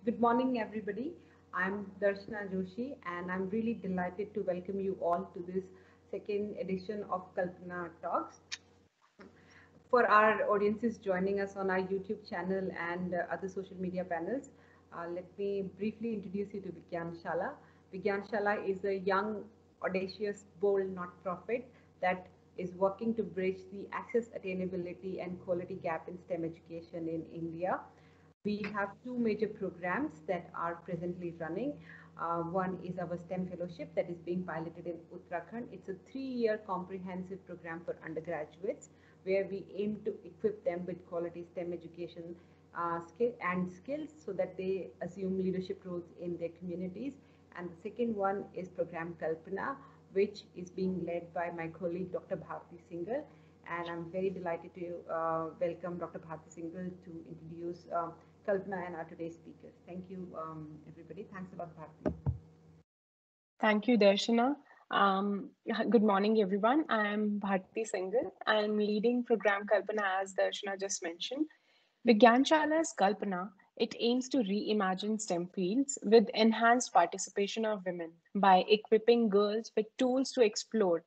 Good morning, everybody. I'm Darshana Joshi, and I'm really delighted to welcome you all to this second edition of Kalpana Talks. For our audiences joining us on our YouTube channel and other social media panels, let me briefly introduce you to Vigyan Shala. Vigyan Shala is a young, audacious, bold not-profit that is working to bridge the access, attainability, and quality gap in STEM education in India. We have two major programs that are presently running. One is our STEM fellowship that is being piloted in Uttarakhand. It's a 3-year comprehensive program for undergraduates where we aim to equip them with quality STEM education skills so that they assume leadership roles in their communities. And the second one is program Kalpana, which is being led by my colleague Dr. Bharti Singhal. And I'm very delighted to welcome Dr. Bharti Singhal to introduce Kalpana and our today's speakers. Thank you, everybody. Thanks a lot, Bharti. Thank you, Darshana. Good morning, everyone. I'm Bharti Singhal. I'm leading program Kalpana, as Darshana just mentioned. Vigyanshala's Kalpana, it aims to reimagine STEM fields with enhanced participation of women by equipping girls with tools to explore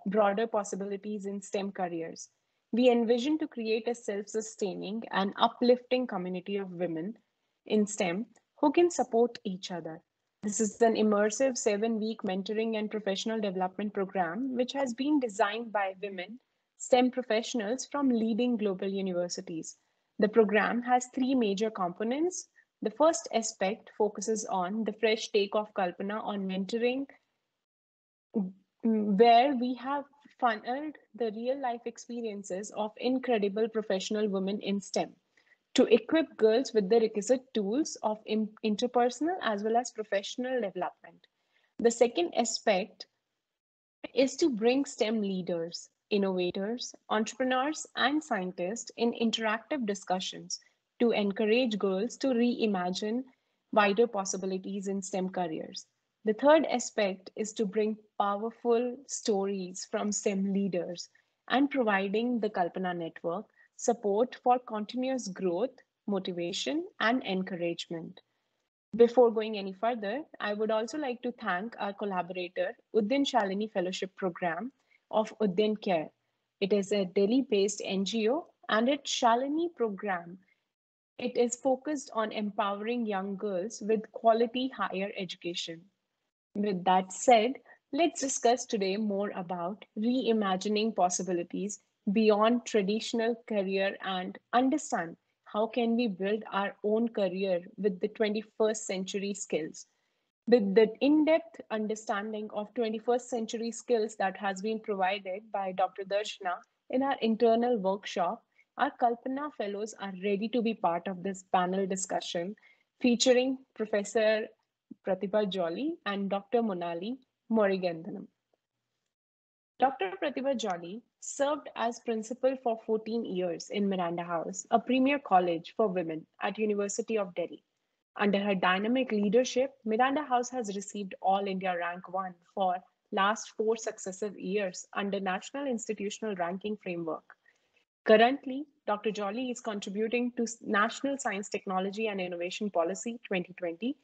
broader possibilities in STEM careers. We envision to create a self-sustaining and uplifting community of women in STEM who can support each other. This is an immersive 7-week mentoring and professional development program which has been designed by women STEM professionals from leading global universities. The program has 3 major components. The first aspect focuses on the fresh take of Kalpana on mentoring, where we have funneled the real life experiences of incredible professional women in STEM to equip girls with the requisite tools of interpersonal as well as professional development. The second aspect is to bring STEM leaders, innovators, entrepreneurs, and scientists in interactive discussions to encourage girls to reimagine wider possibilities in STEM careers. The third aspect is to bring powerful stories from STEM leaders and providing the Kalpana network support for continuous growth, motivation, and encouragement. Before going any further, I would also like to thank our collaborator, Uddin Shalini Fellowship Program of Uddin Care. It is a Delhi-based NGO, and its Shalini program, it is focused on empowering young girls with quality higher education. With that said, let's discuss today more about reimagining possibilities beyond traditional career and understand how can we build our own career with the 21st century skills. With the in-depth understanding of 21st century skills that has been provided by Dr. Darshana in our internal workshop, our Kalpana fellows are ready to be part of this panel discussion featuring Professor Pratibha Jolly and Dr. Moirangthem. Dr. Pratibha Jolly served as principal for 14 years in Miranda House, a premier college for women at University of Delhi. Under her dynamic leadership, Miranda House has received All India Rank 1 for last 4 successive years under National Institutional Ranking Framework. Currently, Dr. Jolly is contributing to National Science, Technology and Innovation Policy 2020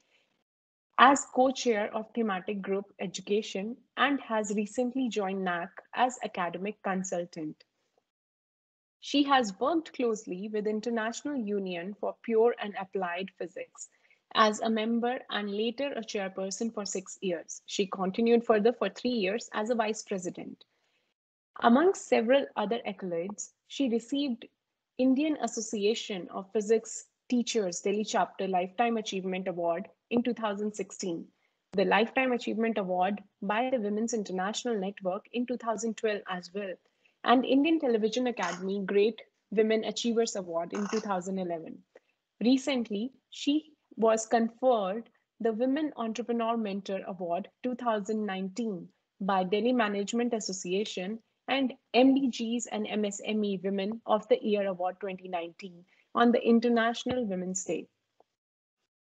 as co-chair of Thematic Group Education and has recently joined NAC as academic consultant. She has worked closely with International Union for Pure and Applied Physics as a member and later a chairperson for 6 years. She continued further for 3 years as a vice president. Among several other accolades, she received Indian Association of Physics Teachers Delhi Chapter Lifetime Achievement Award in 2016, the Lifetime Achievement Award by the Women's International Network in 2012 as well, and Indian Television Academy Great Women Achievers Award in 2011. Recently, she was conferred the Women Entrepreneur Mentor Award 2019 by Delhi Management Association and MDGs and MSME Women of the Year Award 2019 on the International Women's Day.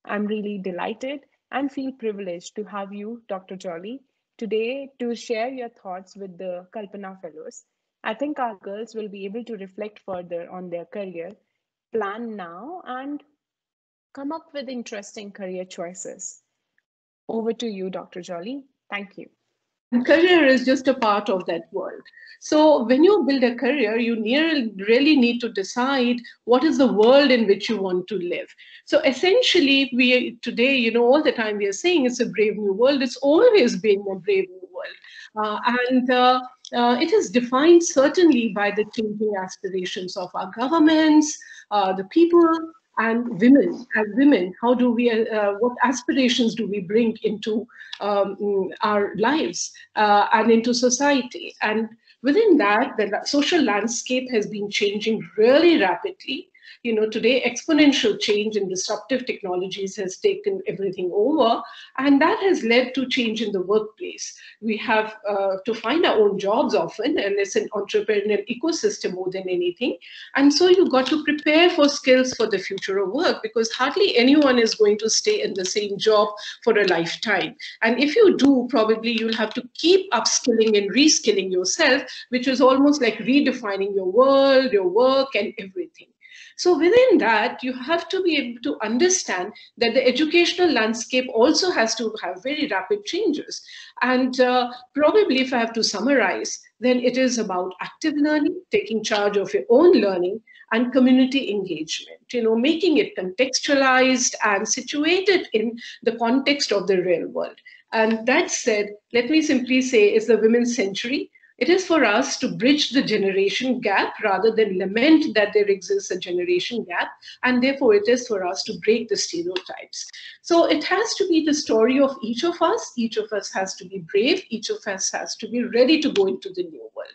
I'm really delighted and feel privileged to have you, Dr. Jolly, today to share your thoughts with the Kalpana Fellows. I think our girls will be able to reflect further on their career, plan now, and come up with interesting career choices. Over to you, Dr. Jolly. Thank you. And career is just a part of that world. So when you build a career, you really need to decide what is the world in which you want to live. So essentially, we today, all the time we are saying it's a brave new world. It's always been a brave new world. And it is defined certainly by the changing aspirations of our governments, the people, and women. As women, how do we, what aspirations do we bring into our lives and into society? And within that, the social landscape has been changing really rapidly. Today, exponential change in disruptive technologies has taken everything over, and that has led to change in the workplace. We have to find our own jobs often, and it's an entrepreneurial ecosystem more than anything. And so you've got to prepare for skills for the future of work, because hardly anyone is going to stay in the same job for a lifetime. And if you do, probably you'll have to keep upskilling and reskilling yourself, which is almost like redefining your world, your work, and everything. So within that, you have to be able to understand that the educational landscape also has to have very rapid changes. And probably if I have to summarize, then it is about active learning, taking charge of your own learning, and community engagement, making it contextualized and situated in the context of the real world. And that said, let me simply say it's the women's century. It is for us to bridge the generation gap rather than lament that there exists a generation gap. And therefore, it is for us to break the stereotypes. So it has to be the story of each of us. Each of us has to be brave. Each of us has to be ready to go into the new world.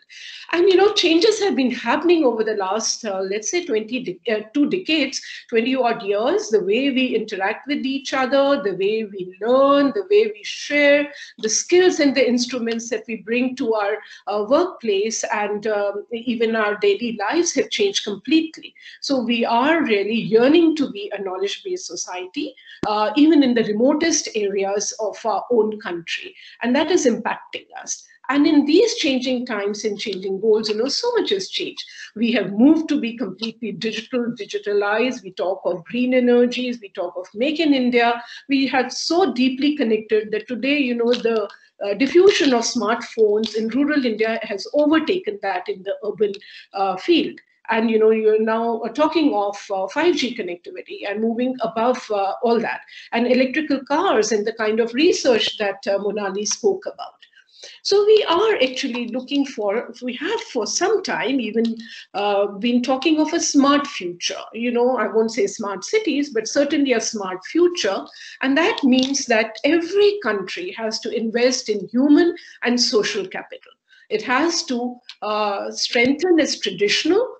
And, changes have been happening over the last, let's say, 2 decades, 20 odd years, the way we interact with each other, the way we learn, the way we share, the skills and the instruments that we bring to our workplace and even our daily lives have changed completely. So we are really yearning to be a knowledge-based society, even in the remotest areas of our own country. And that is impacting us. And in these changing times and changing goals, so much has changed. We have moved to be completely digitalized. We talk of green energies. We talk of Make in India. We had so deeply connected that today, the diffusion of smartphones in rural India has overtaken that in the urban field. And you're now talking of 5G connectivity and moving above all that, and electrical cars and the kind of research that Monali spoke about. So we are actually looking we have for some time even been talking of a smart future. I won't say smart cities, but certainly a smart future. And that means that every country has to invest in human and social capital. It has to strengthen its traditional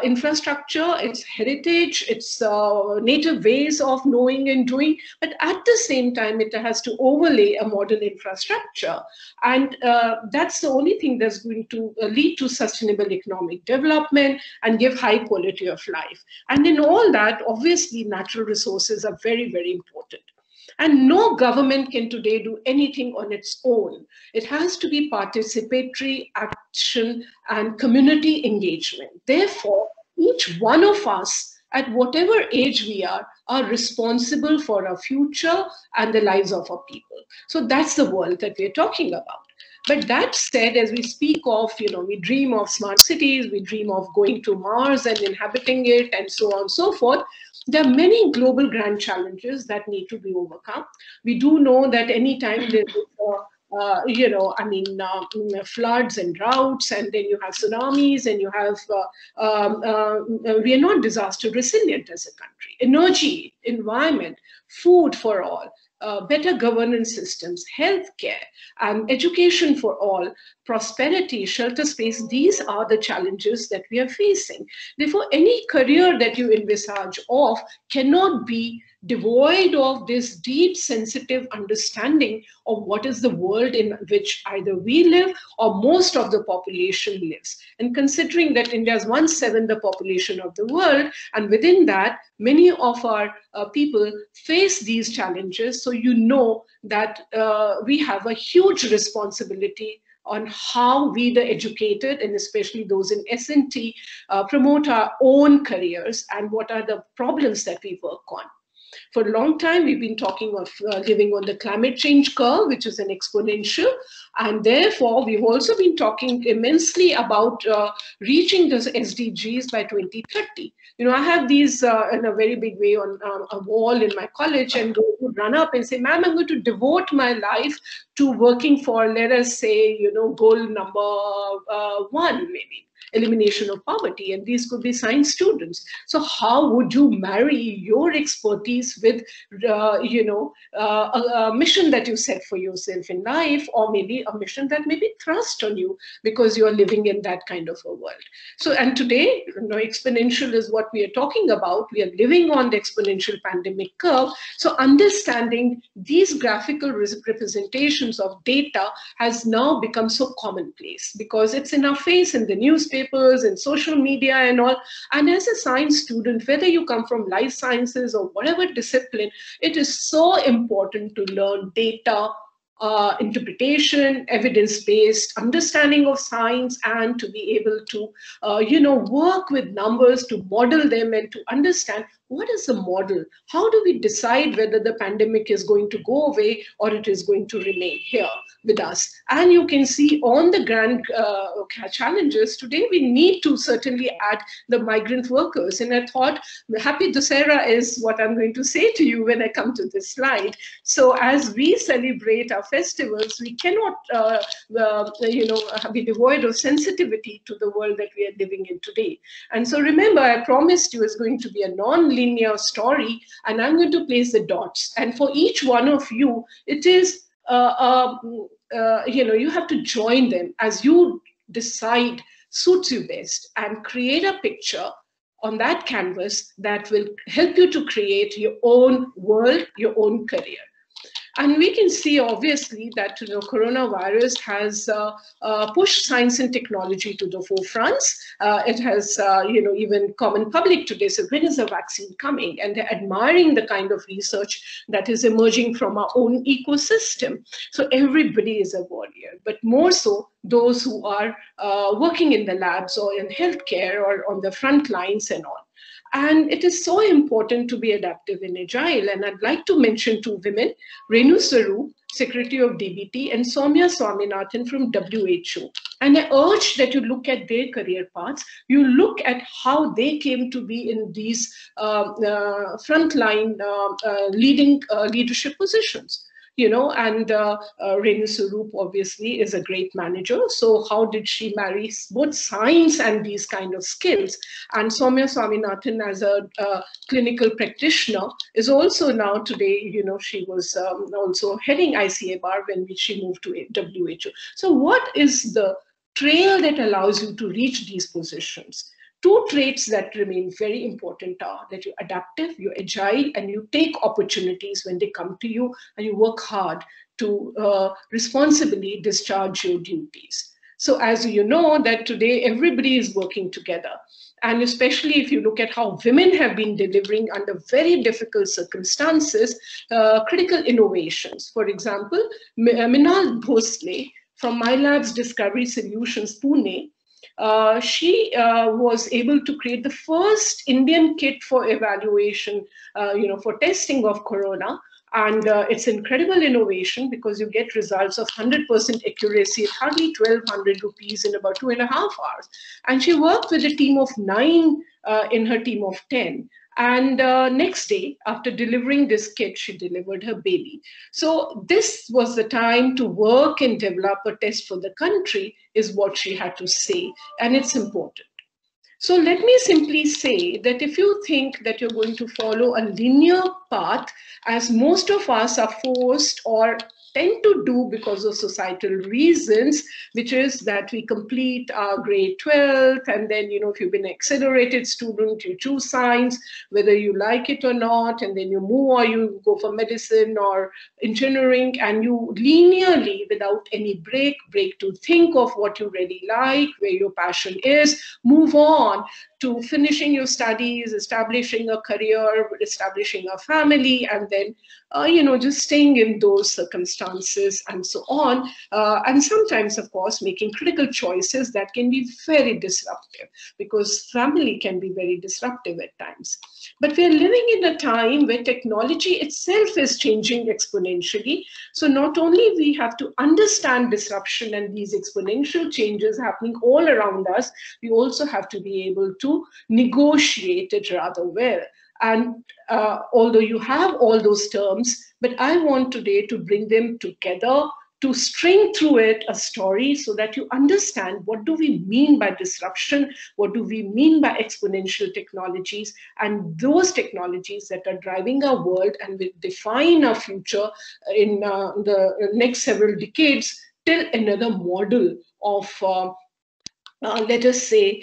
infrastructure, its heritage, its native ways of knowing and doing, but at the same time, it has to overlay a modern infrastructure. And that's the only thing that's going to lead to sustainable economic development and give high quality of life. And in all that, obviously, natural resources are very, very important. And no government can today do anything on its own. It has to be participatory action and community engagement. Therefore, each one of us, at whatever age we are responsible for our future and the lives of our people. So that's the world that we're talking about. But that said, as we speak of, we dream of smart cities, we dream of going to Mars and inhabiting it, and so on and so forth. There are many global grand challenges that need to be overcome. We do know that anytime there is, floods and droughts, and then you have tsunamis, and you have, we are not disaster resilient as a country. Energy, environment, food for all, better governance systems, healthcare, and education for all, prosperity, shelter space, these are the challenges that we are facing. Therefore, any career that you envisage of cannot be devoid of this deep, sensitive understanding of what is the world in which either we live or most of the population lives. And considering that India is 1/7 the population of the world, and within that, many of our people face these challenges. So that we have a huge responsibility on how we, the educated, and especially those in S&T, promote our own careers and what are the problems that we work on. For a long time, we've been talking of living on the climate change curve, which is an exponential. And therefore, we've also been talking immensely about reaching those SDGs by 2030. You know, I have these in a very big way on a wall in my college, and those would run up and say, ma'am, I'm going to devote my life to working for, let us say, you know, goal number 1, maybe. Elimination of poverty, and these could be science students. So how would you marry your expertise with, a mission that you set for yourself in life, or maybe a mission that may be thrust on you because you are living in that kind of a world. So, and today, you know, exponential is what we are talking about. We are living on the exponential pandemic curve. So understanding these graphical representations of data has now become so commonplace because it's in our face in the newspaper, and social media and all. And as a science student, whether you come from life sciences or whatever discipline, it is so important to learn data, interpretation, evidence-based understanding of science, and to be able to, work with numbers to model them and to understand what is the model? How do we decide whether the pandemic is going to go away or it is going to remain here with us? And you can see on the grand challenges today, we need to certainly add the migrant workers. And I thought, Happy Dussehra is what I'm going to say to you when I come to this slide. So as we celebrate our festivals, we cannot, be devoid of sensitivity to the world that we are living in today. And so remember, I promised you it's going to be a non-linear story, and I'm going to place the dots. And for each one of you, it is, you have to join them as you decide suits you best and create a picture on that canvas that will help you to create your own world, your own career. And we can see, obviously, that coronavirus has pushed science and technology to the forefronts. It has, even common public today said, when is the vaccine coming? And they're admiring the kind of research that is emerging from our own ecosystem. So everybody is a warrior, but more so those who are working in the labs or in healthcare or on the front lines and all. And it is so important to be adaptive and agile. And I'd like to mention 2 women, Renu Swaroop, Secretary of DBT, and Soumya Swaminathan from WHO. And I urge that you look at their career paths. You look at how they came to be in these frontline leading leadership positions. And Renu Swaroop obviously is a great manager. So how did she marry both science and these kind of skills? And Soumya Swaminathan, as a clinical practitioner, is also now today, she was also heading ICABR when she moved to WHO. So what is the trail that allows you to reach these positions? 2 traits that remain very important are that you're adaptive, you're agile, and you take opportunities when they come to you, and you work hard to responsibly discharge your duties. So as you know, that today everybody is working together. And especially if you look at how women have been delivering under very difficult circumstances, critical innovations. For example, Minal Bhosle from My Labs Discovery Solutions, Pune, she was able to create the first Indian kit for evaluation, for testing of corona. And it's incredible innovation because you get results of 100% accuracy at hardly 1,200 rupees in about 2.5 hours. And she worked with a team of 9 in her team of 10. And next day, after delivering this kit, she delivered her baby. So this was the time to work and develop a test for the country, is what she had to say. And it's important. So let me simply say that if you think that you're going to follow a linear path, as most of us are forced or tend to do because of societal reasons, which is that we complete our grade 12th, and then, if you've been an accelerated student, you choose science, whether you like it or not, and then you move or you go for medicine or engineering, and you linearly, without any break to think of what you really like, where your passion is, move on to finishing your studies, establishing a career, establishing a family, and then, just staying in those circumstances. circumstances and so on. And sometimes, of course, making critical choices that can be very disruptive, because family can be very disruptive at times. But we're living in a time where technology itself is changing exponentially. So not only we have to understand disruption and these exponential changes happening all around us, we also have to be able to negotiate it rather well. And although you have all those terms, but I want today to bring them together, to string through it a story so that you understand what do we mean by disruption, what do we mean by exponential technologies, and those technologies that are driving our world and will define our future in the next several decades till another model of let us say,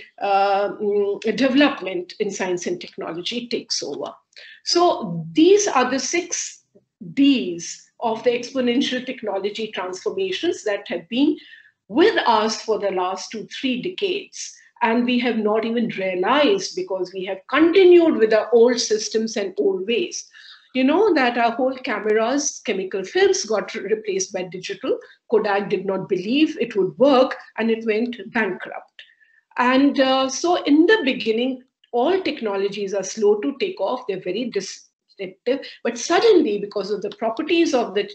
development in science and technology takes over. So these are the 6 Ds of the exponential technology transformations that have been with us for the last 2-3 decades. And we have not even realized, because we have continued with our old systems and old ways. You know that our whole cameras, chemical films got replaced by digital. Kodak did not believe it would work and it went bankrupt. And so in the beginning, all technologies are slow to take off. They're very disruptive. But suddenly, because of the properties of the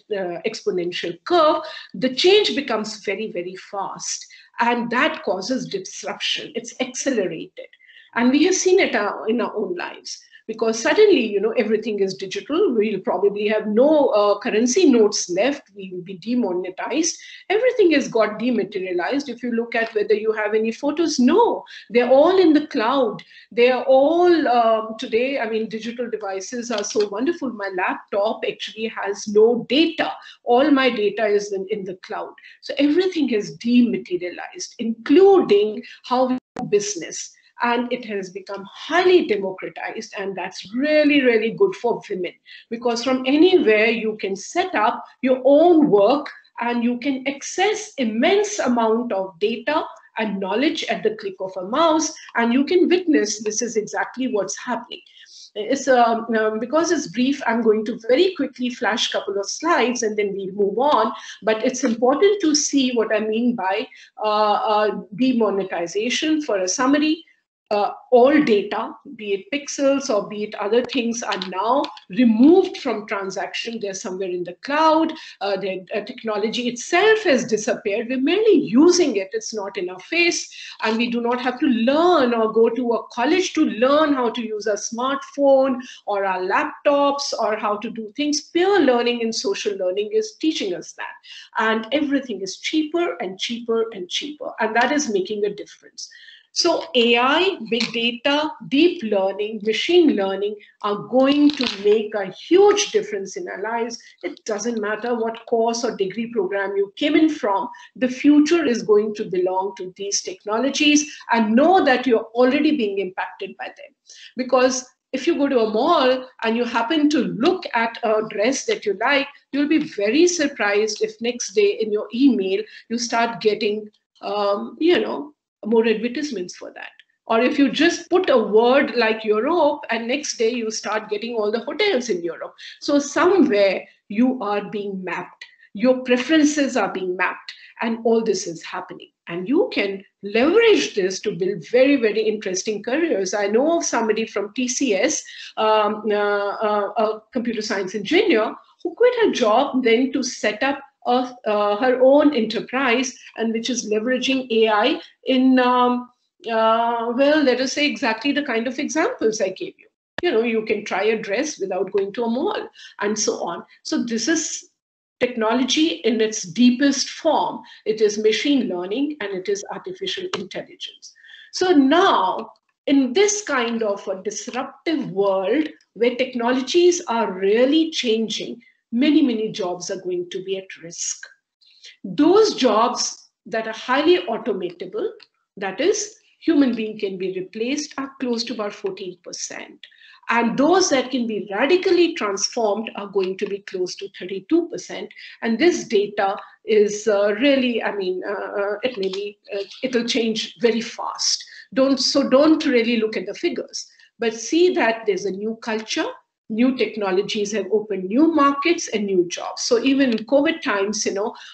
exponential curve, the change becomes very, very fast. And that causes disruption. It's accelerated. And we have seen it in our own lives. Because suddenly, you know, everything is digital. We'll probably have no currency notes left. We will be demonetized. Everything has got dematerialized. If you look at whether you have any photos, no, they're all in the cloud. They are all today, I mean, digital devices are so wonderful. My laptop actually has no data. All my data is in the cloud. So everything is dematerialized, including how we do business. And it has become highly democratized, and that's really, really good for women, because from anywhere you can set up your own work and you can access immense amount of data and knowledge at the click of a mouse, and you can witness this is exactly what's happening. It's because it's brief, I'm going to very quickly flash a couple of slides and then we'll move on. But it's important to see what I mean by demonetization. For a summary, all data, be it pixels or be it other things, are now removed from transaction. They're somewhere in the cloud. The technology itself has disappeared. We're merely using it. It's not in our face. And we do not have to learn or go to a college to learn how to use a smartphone or our laptops or how to do things. Peer learning and social learning is teaching us that. And everything is cheaper and cheaper and cheaper. And that is making a difference. So AI, big data, deep learning, machine learning are going to make a huge difference in our lives. It doesn't matter what course or degree program you came in from. The future is going to belong to these technologies, and know that you're already being impacted by them. Because if you go to a mall and you happen to look at a dress that you like, you'll be very surprised if next day in your email you start getting, more advertisements for that. Or if you just put a word like Europe and next day you start getting all the hotels in Europe. So somewhere you are being mapped. Your preferences are being mapped, and all this is happening. And you can leverage this to build very, very interesting careers. I know of somebody from TCS, a computer science engineer, who quit her job then to set up her own enterprise, and which is leveraging AI in, well, let us say exactly the kind of examples I gave you. You know, you can try a dress without going to a mall and so on. So this is technology in its deepest form. It is machine learning and it is artificial intelligence. So now, in this kind of a disruptive world where technologies are really changing, many, many jobs are going to be at risk. Those jobs that are highly automatable, that is, human being can be replaced, are close to about 14%. And those that can be radically transformed are going to be close to 32%. And this data is really, I mean, it'll change very fast. Don't really look at the figures, but see that there's a new culture. New technologies have opened new markets and new jobs. So even in COVID times,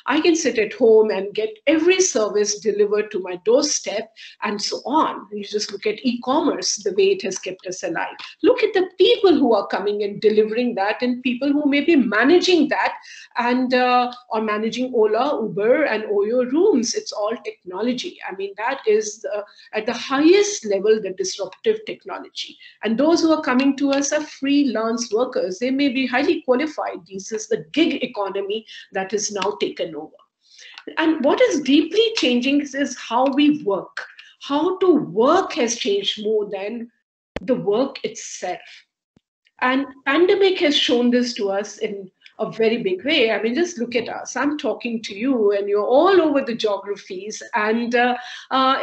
I can sit at home and get every service delivered to my doorstep and so on. You just look at e-commerce, the way it has kept us alive. Look at the people who are coming and delivering that, and people who may be managing that and or managing Ola, Uber, and Oyo rooms. It's all technology. I mean, that is at the highest level, the disruptive technology. And those who are coming to us are freelance workers. They may be highly qualified. This is the gig economy that is now taken over. And what is deeply changing is how we work. How to work has changed more than the work itself. And pandemic has shown this to us in a very big way. I mean, just look at us. I'm talking to you and you're all over the geographies, and we are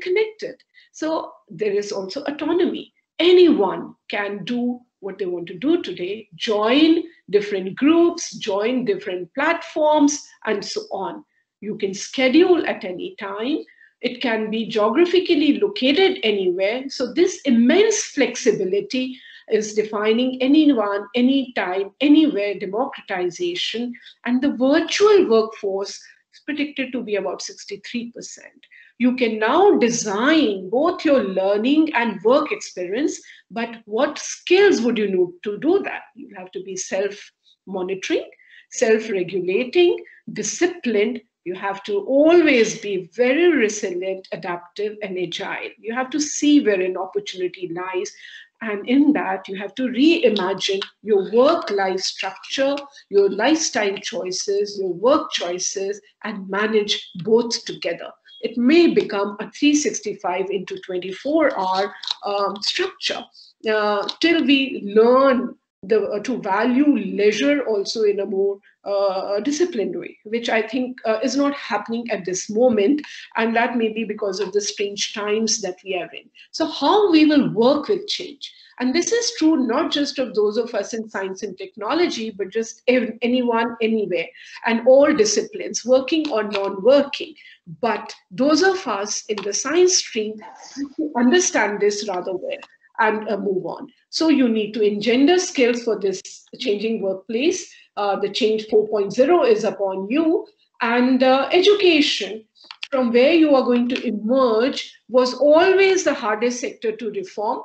connected. So there is also autonomy. Anyone can do what they want to do today, join different groups, join different platforms, and so on. You can schedule at any time. It can be geographically located anywhere. So this immense flexibility is defining anyone, anytime, anywhere democratization. And the virtual workforce is predicted to be about 63%. You can now design both your learning and work experience, but what skills would you need to do that? You have to be self-monitoring, self-regulating, disciplined. You have to always be very resilient, adaptive, and agile. You have to see where an opportunity lies. And in that, you have to reimagine your work-life structure, your lifestyle choices, your work choices, and manage both together. It may become a 365 into 24-hour structure till we learn to value leisure also in a more disciplined way, which I think is not happening at this moment. And that may be because of the strange times that we are in. So how we will work with change. And this is true not just of those of us in science and technology, but just anyone, anywhere, and all disciplines, working or non-working. But those of us in the science stream understand this rather well and move on. So you need to engender skills for this changing workplace. The change 4.0 is upon you. And education, from where you are going to emerge, was always the hardest sector to reform.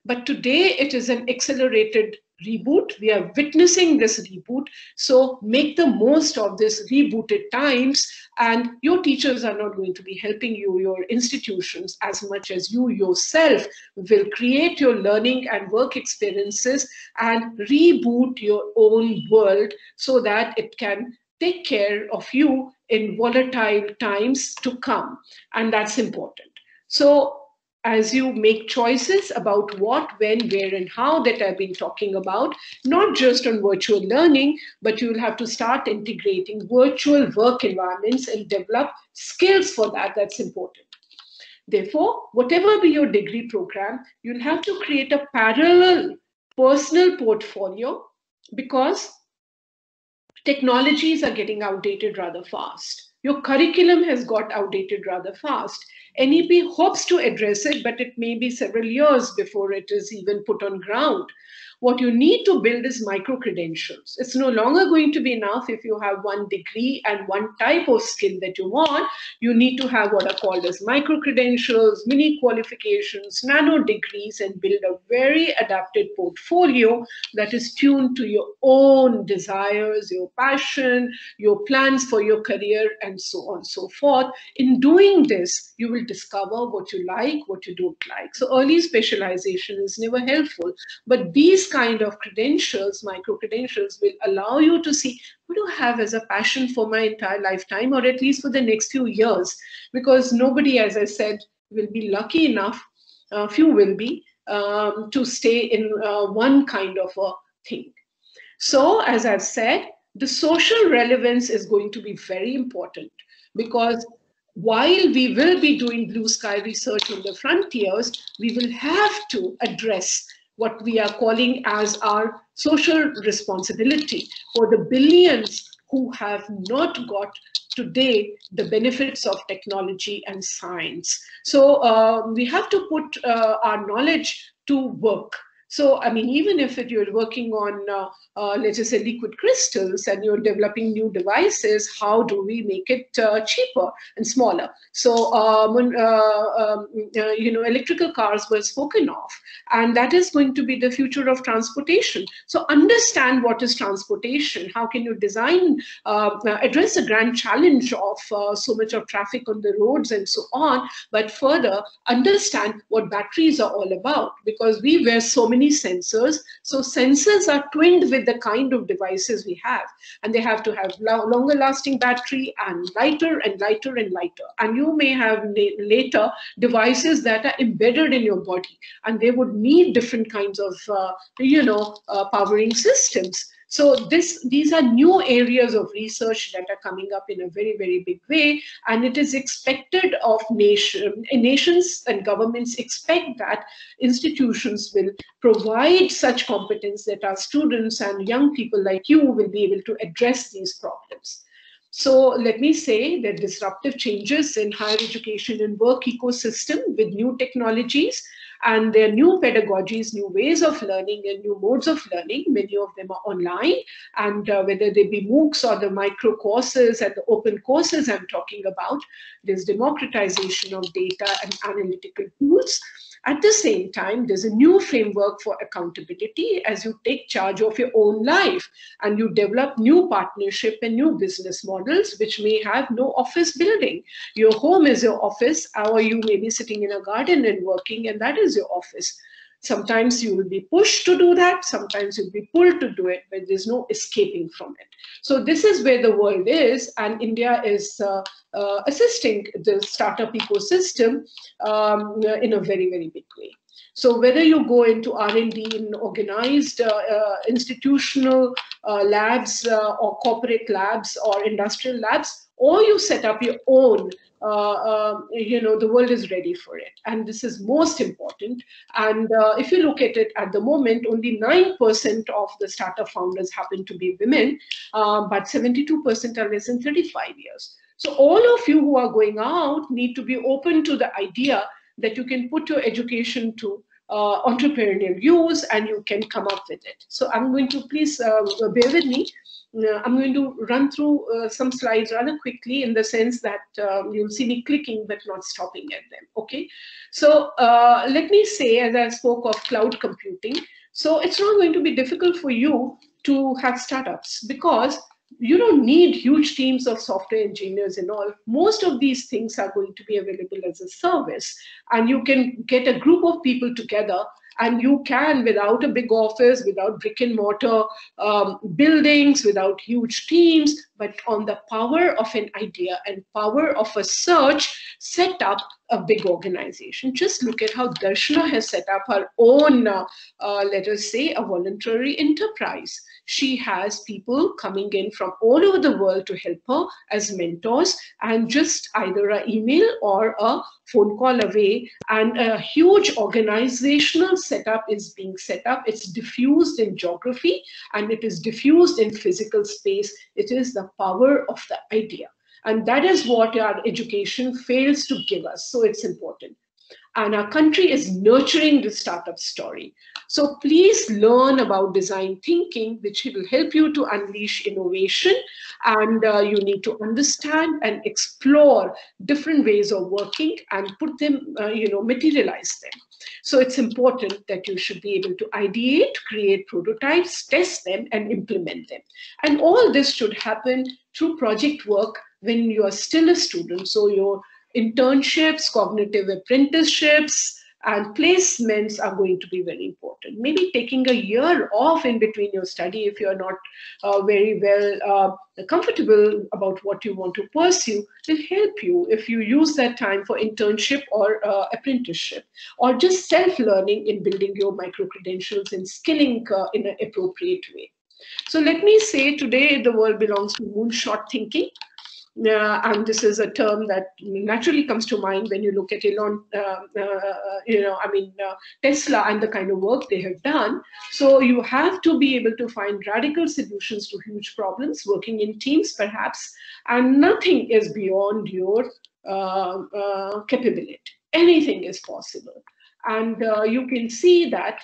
But today it is an accelerated reboot. We are witnessing this reboot. So make the most of this rebooted times, and your teachers are not going to be helping you, your institutions, as much as you yourself will create your learning and work experiences and reboot your own world so that it can take care of you in volatile times to come. And that's important. So as you make choices about what, when, where, and how that I've been talking about, not just on virtual learning, but you'll have to start integrating virtual work environments and develop skills for that. That's important. Therefore, whatever be your degree program, you'll have to create a parallel personal portfolio, because technologies are getting outdated rather fast. Your curriculum has got outdated rather fast. NEP hopes to address it, but it may be several years before it is even put on ground. What you need to build is micro-credentials. It's no longer going to be enough if you have one degree and one type of skill that you want. You need to have what are called as micro-credentials, mini-qualifications, nano-degrees, and build a very adapted portfolio that is tuned to your own desires, your passion, your plans for your career, and so on and so forth. In doing this, you will discover what you like, what you don't like. So early specialization is never helpful, but these kind of credentials, micro-credentials, will allow you to see what do I have as a passion for my entire lifetime, or at least for the next few years, because nobody, as I said, will be lucky enough, few will be, to stay in one kind of a thing. So as I've said, the social relevance is going to be very important, because while we will be doing blue sky research in the frontiers, we will have to address what we are calling as our social responsibility for the billions who have not got today the benefits of technology and science. So we have to put our knowledge to work. So, I mean, even if you're working on, let's just say, liquid crystals and you're developing new devices, how do we make it cheaper and smaller? So, electrical cars were spoken of, and that is going to be the future of transportation. So, understand what is transportation. How can you design, address the grand challenge of so much of traffic on the roads and so on, but further understand what batteries are all about, because we wear so many sensors. So sensors are twinned with the kind of devices we have, and they have to have longer lasting battery and lighter and lighter and lighter. And you may have later devices that are embedded in your body, and they would need different kinds of powering systems. So these are new areas of research that are coming up in a very, very big way. And it is expected of nations and governments expect that institutions will provide such competence that our students and young people like you will be able to address these problems. So let me say that disruptive changes in higher education and work ecosystem with new technologies and their new pedagogies, new ways of learning and new modes of learning. Many of them are online, and whether they be MOOCs or the micro courses and the open courses I'm talking about, there's democratization of data and analytical tools. At the same time, there's a new framework for accountability as you take charge of your own life and you develop new partnership and new business models, which may have no office building. Your home is your office, or you may be sitting in a garden and working, and that is your office. Sometimes you will be pushed to do that, sometimes you'll be pulled to do it, but there's no escaping from it. So this is where the world is, and India is assisting the startup ecosystem in a very, very big way. So whether you go into R&D in organized institutional labs or corporate labs or industrial labs, or you set up your own, the world is ready for it. And this is most important. And if you look at it at the moment, only 9% of the startup founders happen to be women, but 72% are less than 35 years. So all of you who are going out need to be open to the idea that you can put your education to entrepreneurial use and you can come up with it. So I'm going to, please bear with me. I'm going to run through some slides rather quickly, in the sense that you'll see me clicking but not stopping at them. Okay, so let me say, as I spoke of cloud computing, so it's not going to be difficult for you to have startups, because you don't need huge teams of software engineers and all. Most of these things are going to be available as a service, and you can get a group of people together, and you can, without a big office, without brick and mortar buildings, without huge teams, but on the power of an idea and power of a search, set up a big organization. Just look at how Darshana has set up her own, let us say, a voluntary enterprise. She has people coming in from all over the world to help her as mentors, and just either an email or a phone call away, and a huge organizational setup is being set up. It's diffused in geography and it is diffused in physical space. It is the power of the idea. And that is what our education fails to give us. So it's important. And our country is nurturing the startup story. So please learn about design thinking, which will help you to unleash innovation. And you need to understand and explore different ways of working and put them, materialize them. So it's important that you should be able to ideate, create prototypes, test them, and implement them. And all this should happen through project work when you are still a student. So your internships, cognitive apprenticeships, and placements are going to be very important. Maybe taking a year off in between your study if you're not very well comfortable about what you want to pursue will help you if you use that time for internship or apprenticeship, or just self-learning in building your micro-credentials and skilling in an appropriate way. So let me say, today the world belongs to moonshot thinking. And this is a term that naturally comes to mind when you look at Elon, Tesla and the kind of work they have done. So you have to be able to find radical solutions to huge problems, working in teams perhaps, and nothing is beyond your capability. Anything is possible. And you can see that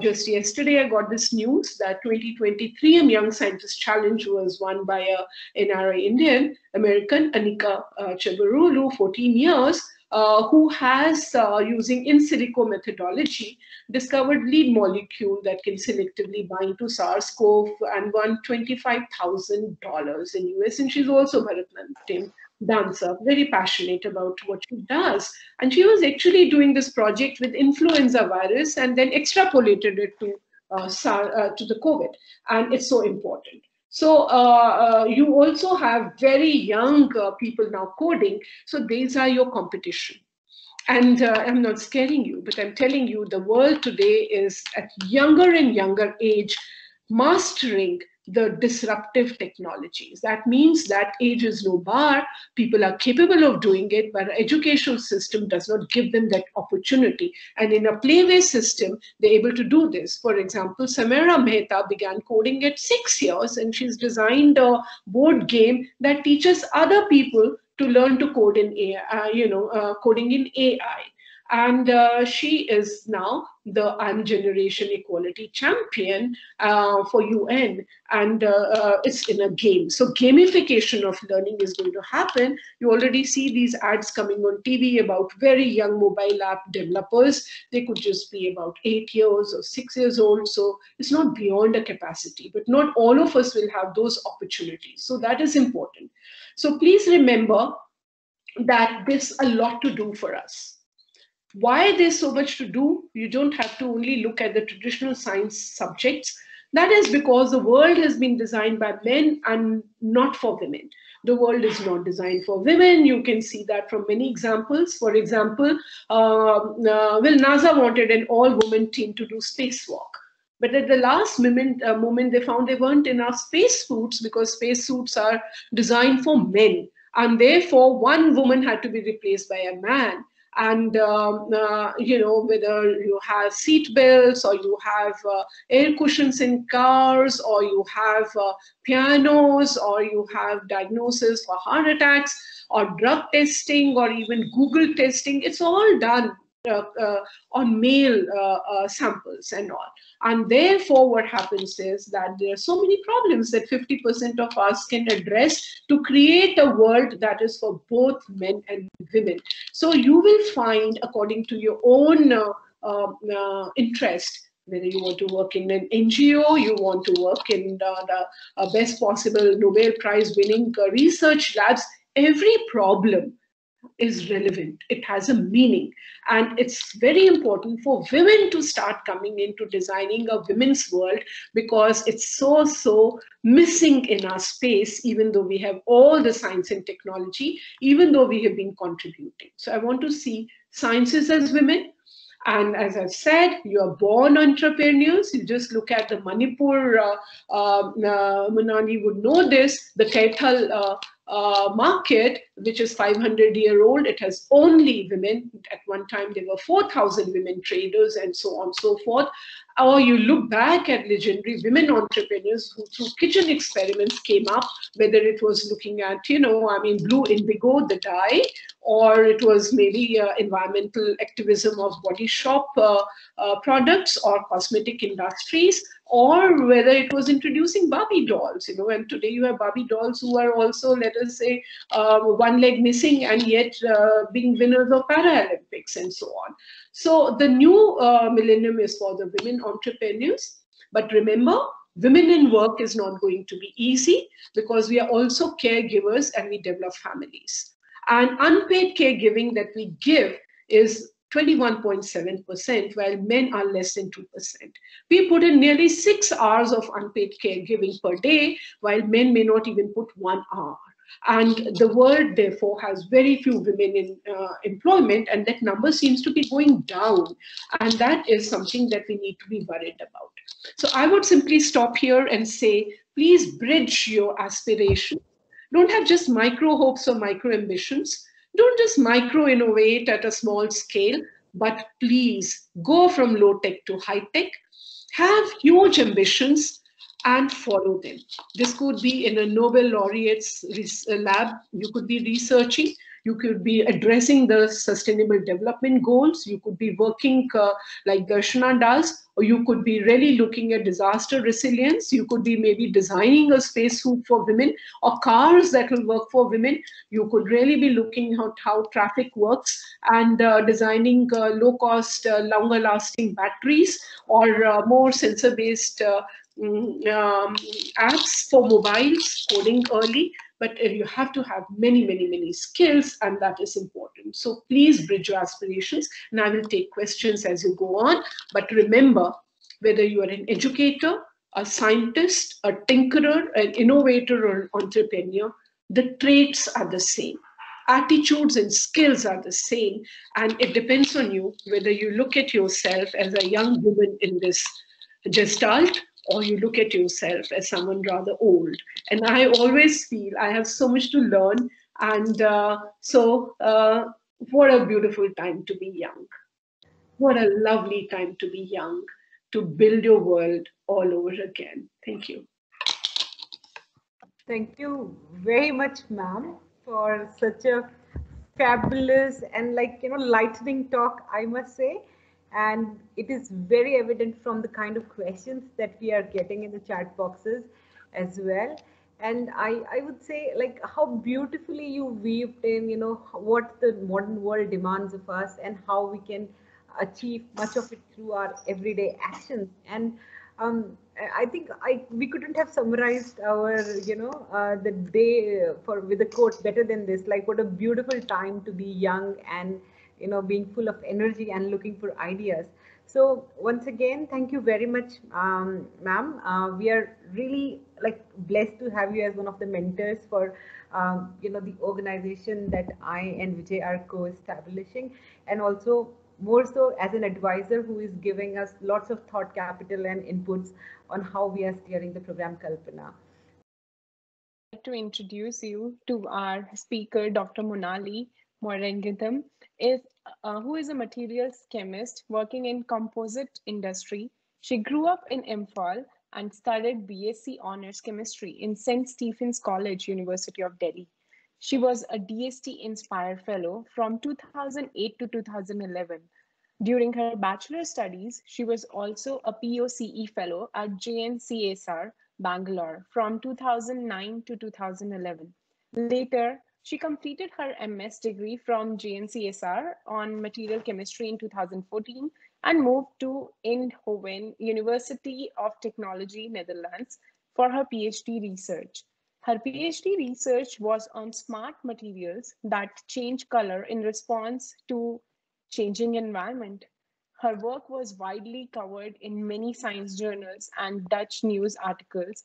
just yesterday I got this news that 2023 Young Scientist Challenge was won by a NRI Indian American, Anika Chebarulu, 14 years, who has, using in silico methodology, discovered lead molecule that can selectively bind to SARS-CoV and won $25,000 in US. And she's also Bharatanatyam dancer, very passionate about what she does. And she was actually doing this project with influenza virus and then extrapolated it to the COVID. And it's so important. So you also have very young people now coding. So these are your competition. And I'm not scaring you, but I'm telling you the world today is at younger and younger age mastering the disruptive technologies. That means that age is no bar. People are capable of doing it, but our educational system does not give them that opportunity. And in a play-based system, they're able to do this. For example, Samira Mehta began coding at 6 years, and she's designed a board game that teaches other people to learn to code in AI, coding in AI. And she is now the Generation Equality Champion for UN, and it's in a game. So gamification of learning is going to happen. You already see these ads coming on TV about very young mobile app developers. They could just be about 8 years or 6 years old. So it's not beyond a capacity, but not all of us will have those opportunities. So that is important. So please remember that there's a lot to do for us. Why there's so much to do? You don't have to only look at the traditional science subjects. That is because the world has been designed by men and not for women. The world is not designed for women. You can see that from many examples. For example, NASA wanted an all-woman team to do spacewalk. But at the last moment, they found there weren't enough spacesuits because spacesuits are designed for men. And therefore, one woman had to be replaced by a man. And, whether you have seat belts or you have air cushions in cars or you have pianos or you have diagnosis for heart attacks or drug testing or even Google testing, it's all done on male samples and all. And therefore, what happens is that there are so many problems that 50% of us can address to create a world that is for both men and women. So you will find, according to your own interest, whether you want to work in an NGO, you want to work in the best possible Nobel Prize winning research labs, every problem is relevant. It has a meaning. And it's very important for women to start coming into designing a women's world because it's so missing in our space, even though we have all the science and technology, even though we have been contributing. So I want to see sciences as women. And as I've said, you are born entrepreneurs. You just look at the Manipur, Munani would know this, the Kaithal market, which is 500-year-old, it has only women. At one time, there were 4,000 women traders and so on and so forth. Or you look back at legendary women entrepreneurs who through kitchen experiments came up, whether it was looking at, blue indigo, the dye, or it was maybe environmental activism of body shop products or cosmetic industries, or whether it was introducing Barbie dolls, and today you have Barbie dolls who are also, let us say, one leg missing and yet being winners of Paralympics and so on. So the new millennium is for the women entrepreneurs. But remember, women in work is not going to be easy because we are also caregivers and we develop families. And unpaid caregiving that we give is 21.7%, while men are less than 2%. We put in nearly 6 hours of unpaid caregiving per day, while men may not even put 1 hour. And the world, therefore, has very few women in employment, and that number seems to be going down. And that is something that we need to be worried about. So I would simply stop here and say, please bridge your aspiration. Don't have just micro hopes or micro ambitions. Don't just micro innovate at a small scale, but please go from low tech to high tech. Have huge ambitions. and follow them. This could be in a Nobel laureate's lab. You could be researching. You could be addressing the sustainable development goals. You could be working like Darshana does, or you could be really looking at disaster resilience. You could be maybe designing a spacesuit for women or cars that will work for women. You could really be looking at how traffic works and designing low-cost, longer-lasting batteries or more sensor-based apps for mobiles, coding early. But you have to have many skills, and that is important. So please bridge your aspirations, and I will take questions as you go on. But remember, whether you are an educator, a scientist, a tinkerer, an innovator, or an entrepreneur, the traits are the same. Attitudes and skills are the same, and it depends on you whether you look at yourself as a young woman in this Gestalt, or you look at yourself as someone rather old. And I always feel I have so much to learn. And what a beautiful time to be young. What a lovely time to be young, to build your world all over again. Thank you. Thank you very much, ma'am, for such a fabulous and lightning talk, I must say. And it is very evident from the kind of questions that we are getting in the chat boxes as well. And I would say how beautifully you weaved in, what the modern world demands of us and how we can achieve much of it through our everyday actions. And I think we couldn't have summarized our the day with a quote better than this. Like, what a beautiful time to be young and being full of energy and looking for ideas. So once again, thank you very much, ma'am. We are really blessed to have you as one of the mentors for the organization that I and Vijay are co-establishing, and also more so as an advisor who is giving us lots of thought capital and inputs on how we are steering the program Kalpana. I'd like to introduce you to our speaker, Dr. Moirangthem, who is a materials chemist working in composite industry. She grew up in Imphal and studied BSc Honours Chemistry in St. Stephen's College, University of Delhi. She was a DST Inspire Fellow from 2008 to 2011. During her bachelor studies, she was also a POCE Fellow at JNCSR, Bangalore from 2009 to 2011. Later, she completed her MS degree from JNCSR on material chemistry in 2014 and moved to Eindhoven, University of Technology, Netherlands, for her PhD research. Her PhD research was on smart materials that change color in response to changing environment. Her work was widely covered in many science journals and Dutch news articles.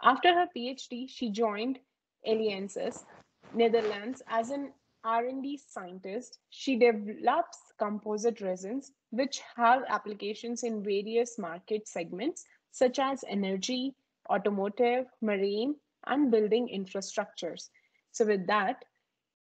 After her PhD, she joined Alliances, Netherlands as an R&D scientist. She develops composite resins, which have applications in various market segments, such as energy, automotive, marine, and building infrastructures. So with that,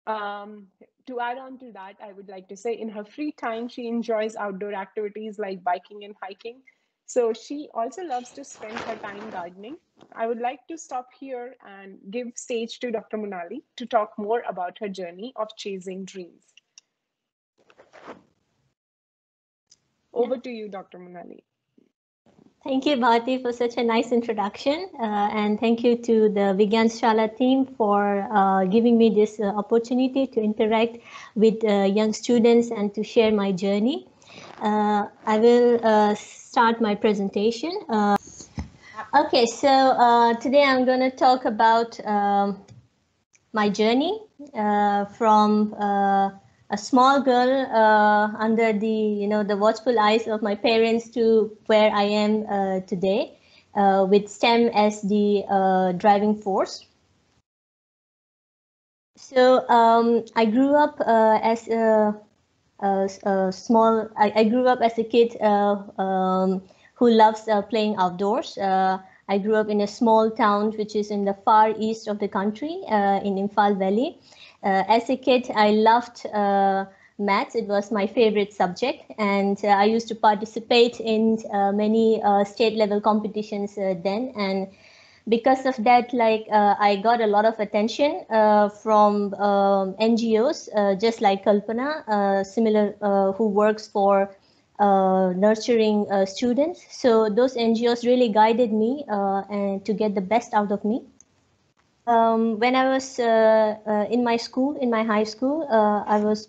to add on to that, I would like to say in her free time, she enjoys outdoor activities like biking and hiking. So she also loves to spend her time gardening. I would like to stop here and give stage to Dr. Monali to talk more about her journey of chasing dreams. Over to you, Dr. Monali. Thank you, Bharti, for such a nice introduction. And thank you to the Vigyan Shala team for giving me this opportunity to interact with young students and to share my journey. I will start my presentation. Okay, so today I'm going to talk about my journey from a small girl under the the watchful eyes of my parents to where I am today, with STEM as the driving force. So I grew up as a small. I grew up as a kid who loves playing outdoors. I grew up in a small town which is in the far east of the country, in Imphal Valley. As a kid, I loved maths. It was my favorite subject, and I used to participate in many state level competitions then. And because of that, like I got a lot of attention from NGOs, just like Kalpana, similar, who works for nurturing students. So those NGOs really guided me and to get the best out of me. When I was in my high school,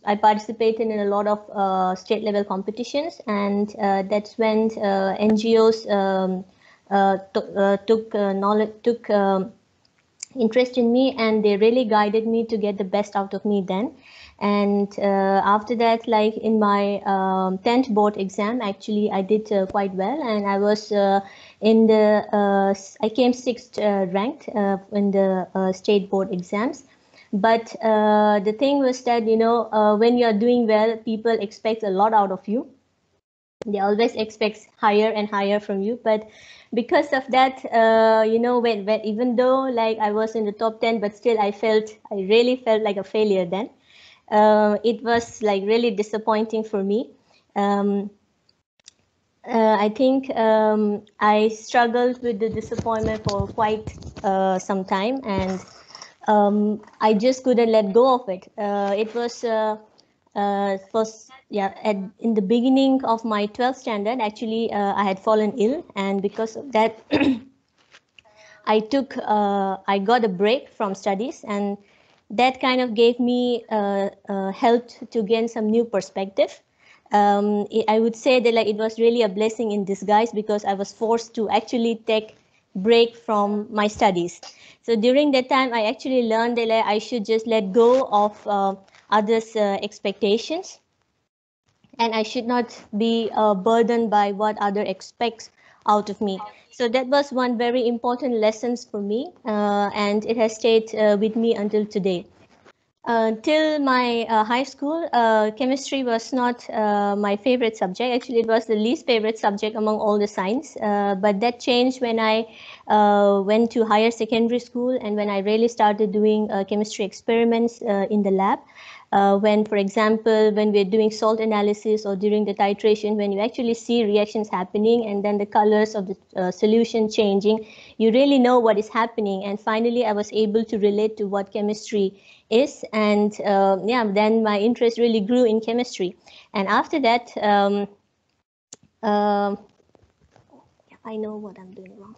I participated in a lot of state level competitions, and that's when NGOs took interest in me, and they really guided me to get the best out of me then. And after that, like in my 10th board exam, actually I did quite well, and I was in the I came 6th ranked in the state board exams. But the thing was that, you know, when you are doing well, people expect a lot out of you. They always expect higher and higher from you. But because of that, you know, when even though like I was in the top 10, but still I really felt like a failure then. It was like really disappointing for me. I think I struggled with the disappointment for quite some time, and I just couldn't let go of it. It was first, yeah, in the beginning of my 12th standard, actually, I had fallen ill, and because of that, I got a break from studies, and that kind of gave me helped to gain some new perspective. I would say that like it was really a blessing in disguise, because I was forced to actually take break from my studies. So during that time, I actually learned that like, I should just let go of others' expectations, and I should not be burdened by what other expects out of me. So that was one very important lesson for me, and it has stayed with me until today. Till my high school, chemistry was not my favorite subject. Actually, it was the least favorite subject among all the science. But that changed when I went to higher secondary school, and when I really started doing chemistry experiments in the lab. When, for example, when we're doing salt analysis or during the titration, when you actually see reactions happening and then the colors of the solution changing, you really know what is happening. And finally, I was able to relate to what chemistry is, and yeah, then my interest really grew in chemistry. And after that, I know what I'm doing wrong.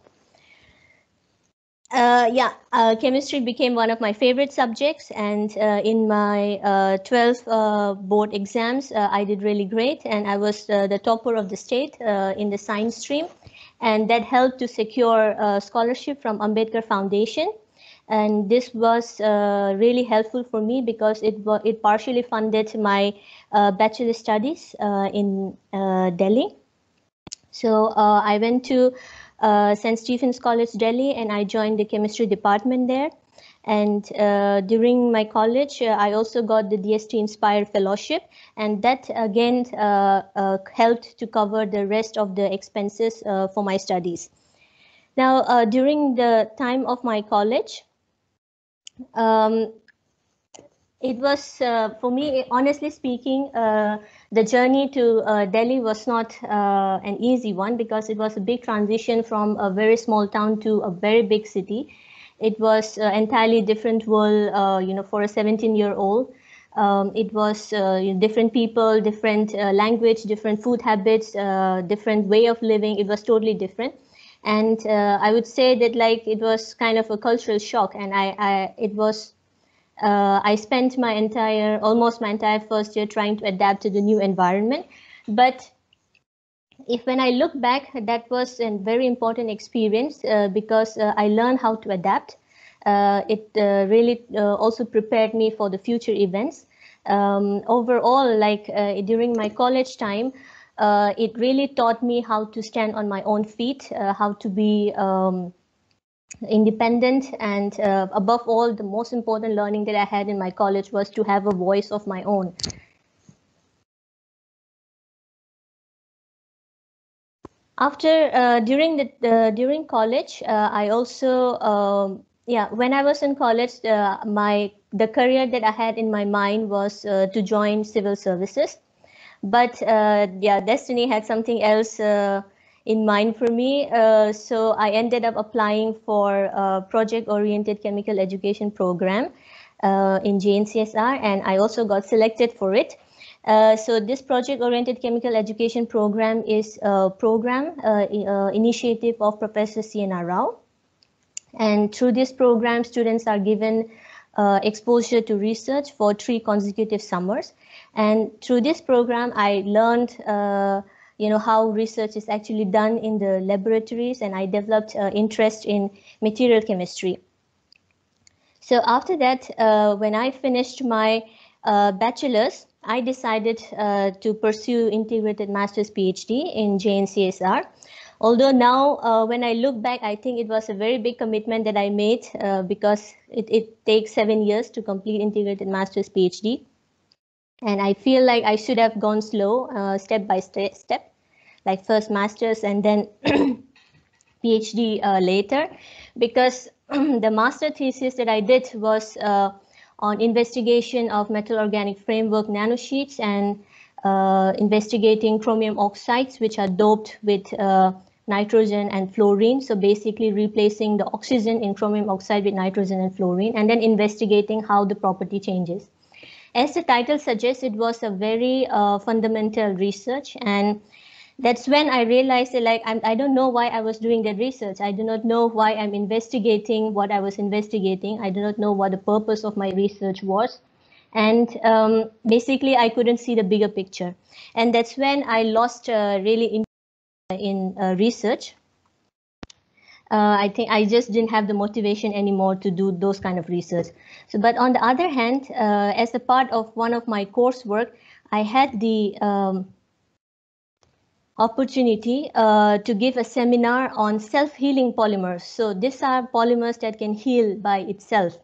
Chemistry became one of my favorite subjects, and in my 12th board exams, I did really great, and I was the topper of the state in the science stream, and that helped to secure a scholarship from Ambedkar Foundation. And this was really helpful for me because it partially funded my bachelor studies in Delhi. So I went to St. Stephen's College, Delhi, and I joined the chemistry department there. And during my college, I also got the DST Inspired Fellowship, and that again helped to cover the rest of the expenses for my studies. Now, during the time of my college, it was, for me, honestly speaking, the journey to Delhi was not an easy one, because it was a big transition from a very small town to a very big city. It was entirely different world, you know, for a 17-year-old. It was different people, different language, different food habits, different way of living. It was totally different. And I would say that like it was kind of a cultural shock, and I spent almost my entire first year trying to adapt to the new environment. But when I look back, that was a very important experience because I learned how to adapt. It really also prepared me for the future events. Overall, like during my college time, it really taught me how to stand on my own feet, how to be independent, and above all, the most important learning that I had in my college was to have a voice of my own. After during college, I also when I was in college, my the career that I had in my mind was to join civil services. But yeah, destiny had something else in mind for me. So I ended up applying for a project-oriented chemical education program in JNCSR, and I also got selected for it. So this project-oriented chemical education program is a program initiative of Professor C.N.R. Rao. And through this program, students are given exposure to research for 3 consecutive summers. And through this program, I learned how research is actually done in the laboratories, and I developed interest in material chemistry. So after that, when I finished my bachelor's, I decided to pursue integrated master's PhD in JNCSR. Although now, when I look back, I think it was a very big commitment that I made because it takes 7 years to complete integrated master's PhD. And I feel like I should have gone slow, step by step, like first master's and then PhD later, because the master thesis that I did was on investigation of metal organic framework nanosheets and investigating chromium oxides, which are doped with nitrogen and fluorine. So basically replacing the oxygen in chromium oxide with nitrogen and fluorine, and then investigating how the property changes. As the title suggests, it was a very fundamental research, and that's when I realized that, like, I don't know why I was doing that research. I do not know why I'm investigating what I was investigating. I do not know what the purpose of my research was. And basically, I couldn't see the bigger picture. And that's when I lost really interest in research. I think I just didn't have the motivation anymore to do those kind of research. So, but on the other hand, as a part of one of my coursework, I had the opportunity to give a seminar on self-healing polymers. So these are polymers that can heal by itself.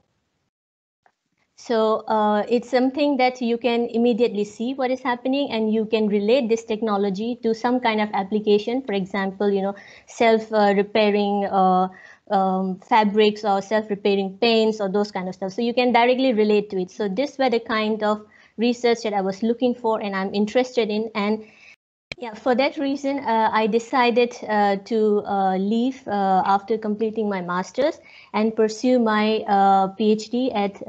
So it's something that you can immediately see what is happening, and you can relate this technology to some kind of application. For example, self-repairing fabrics or self-repairing paints or those kind of stuff. So you can directly relate to it. So this were the kind of research that I was looking for and I'm interested in. And yeah, for that reason, I decided to leave after completing my master's and pursue my PhD at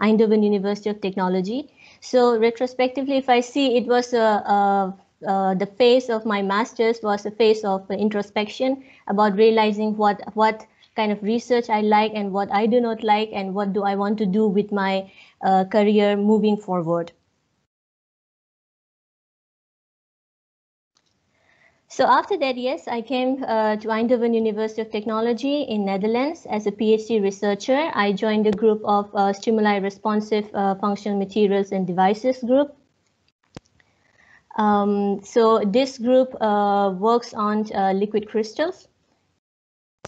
Eindhoven University of Technology. So retrospectively, if I see, it was the phase of my master's was a phase of introspection about realizing what kind of research I like and what I do not like, and what do I want to do with my career moving forward. So after that, yes, I came to Eindhoven University of Technology in Netherlands as a PhD researcher. I joined a group of stimuli responsive functional materials and devices group. So this group works on liquid crystals.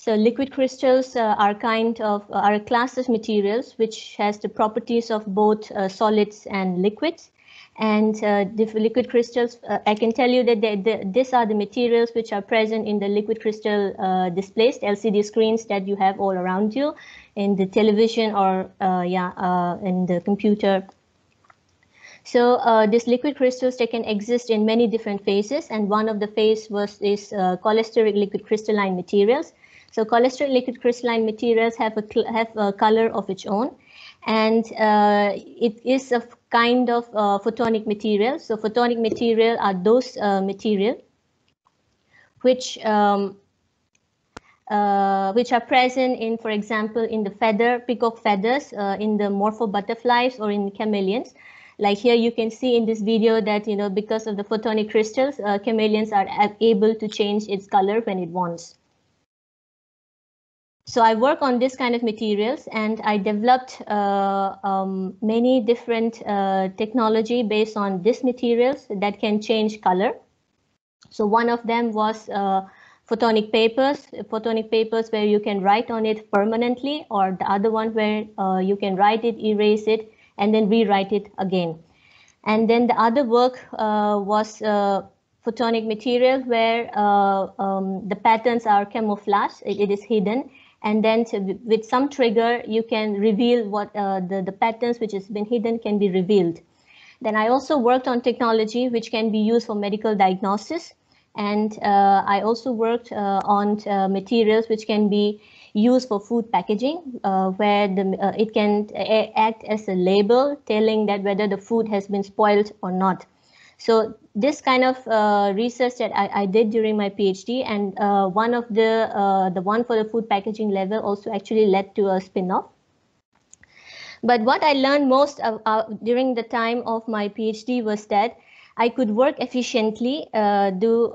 So liquid crystals are a class of materials which has the properties of both solids and liquids. And the liquid crystals, I can tell you that these are the materials which are present in the liquid crystal displays, LCD screens that you have all around you, in the television or in the computer. So these liquid crystals, they can exist in many different phases, and one of the phase is cholesteric liquid crystalline materials. So cholesteric liquid crystalline materials have a color of its own, and it is a kind of photonic material. So photonic material are those material which are present in, for example, in the peacock feathers, in the morpho butterflies, or in chameleons. Like here, you can see in this video that, because of the photonic crystals, chameleons are able to change its color when it wants. So I work on this kind of materials, and I developed many different technology based on these materials that can change color. So one of them was photonic papers where you can write on it permanently, or the other one where you can write it, erase it, and then rewrite it again. And then the other work was photonic material where the patterns are camouflaged, it is hidden. And then with some trigger, you can reveal what the patterns which has been hidden can be revealed. Then I also worked on technology which can be used for medical diagnosis. And I also worked on materials which can be used for food packaging, where it can act as a label telling that whether the food has been spoiled or not. So this kind of research that I did during my PhD, and one of the one for the food packaging level also actually led to a spin-off. But what I learned most during the time of my PhD was that I could work efficiently, do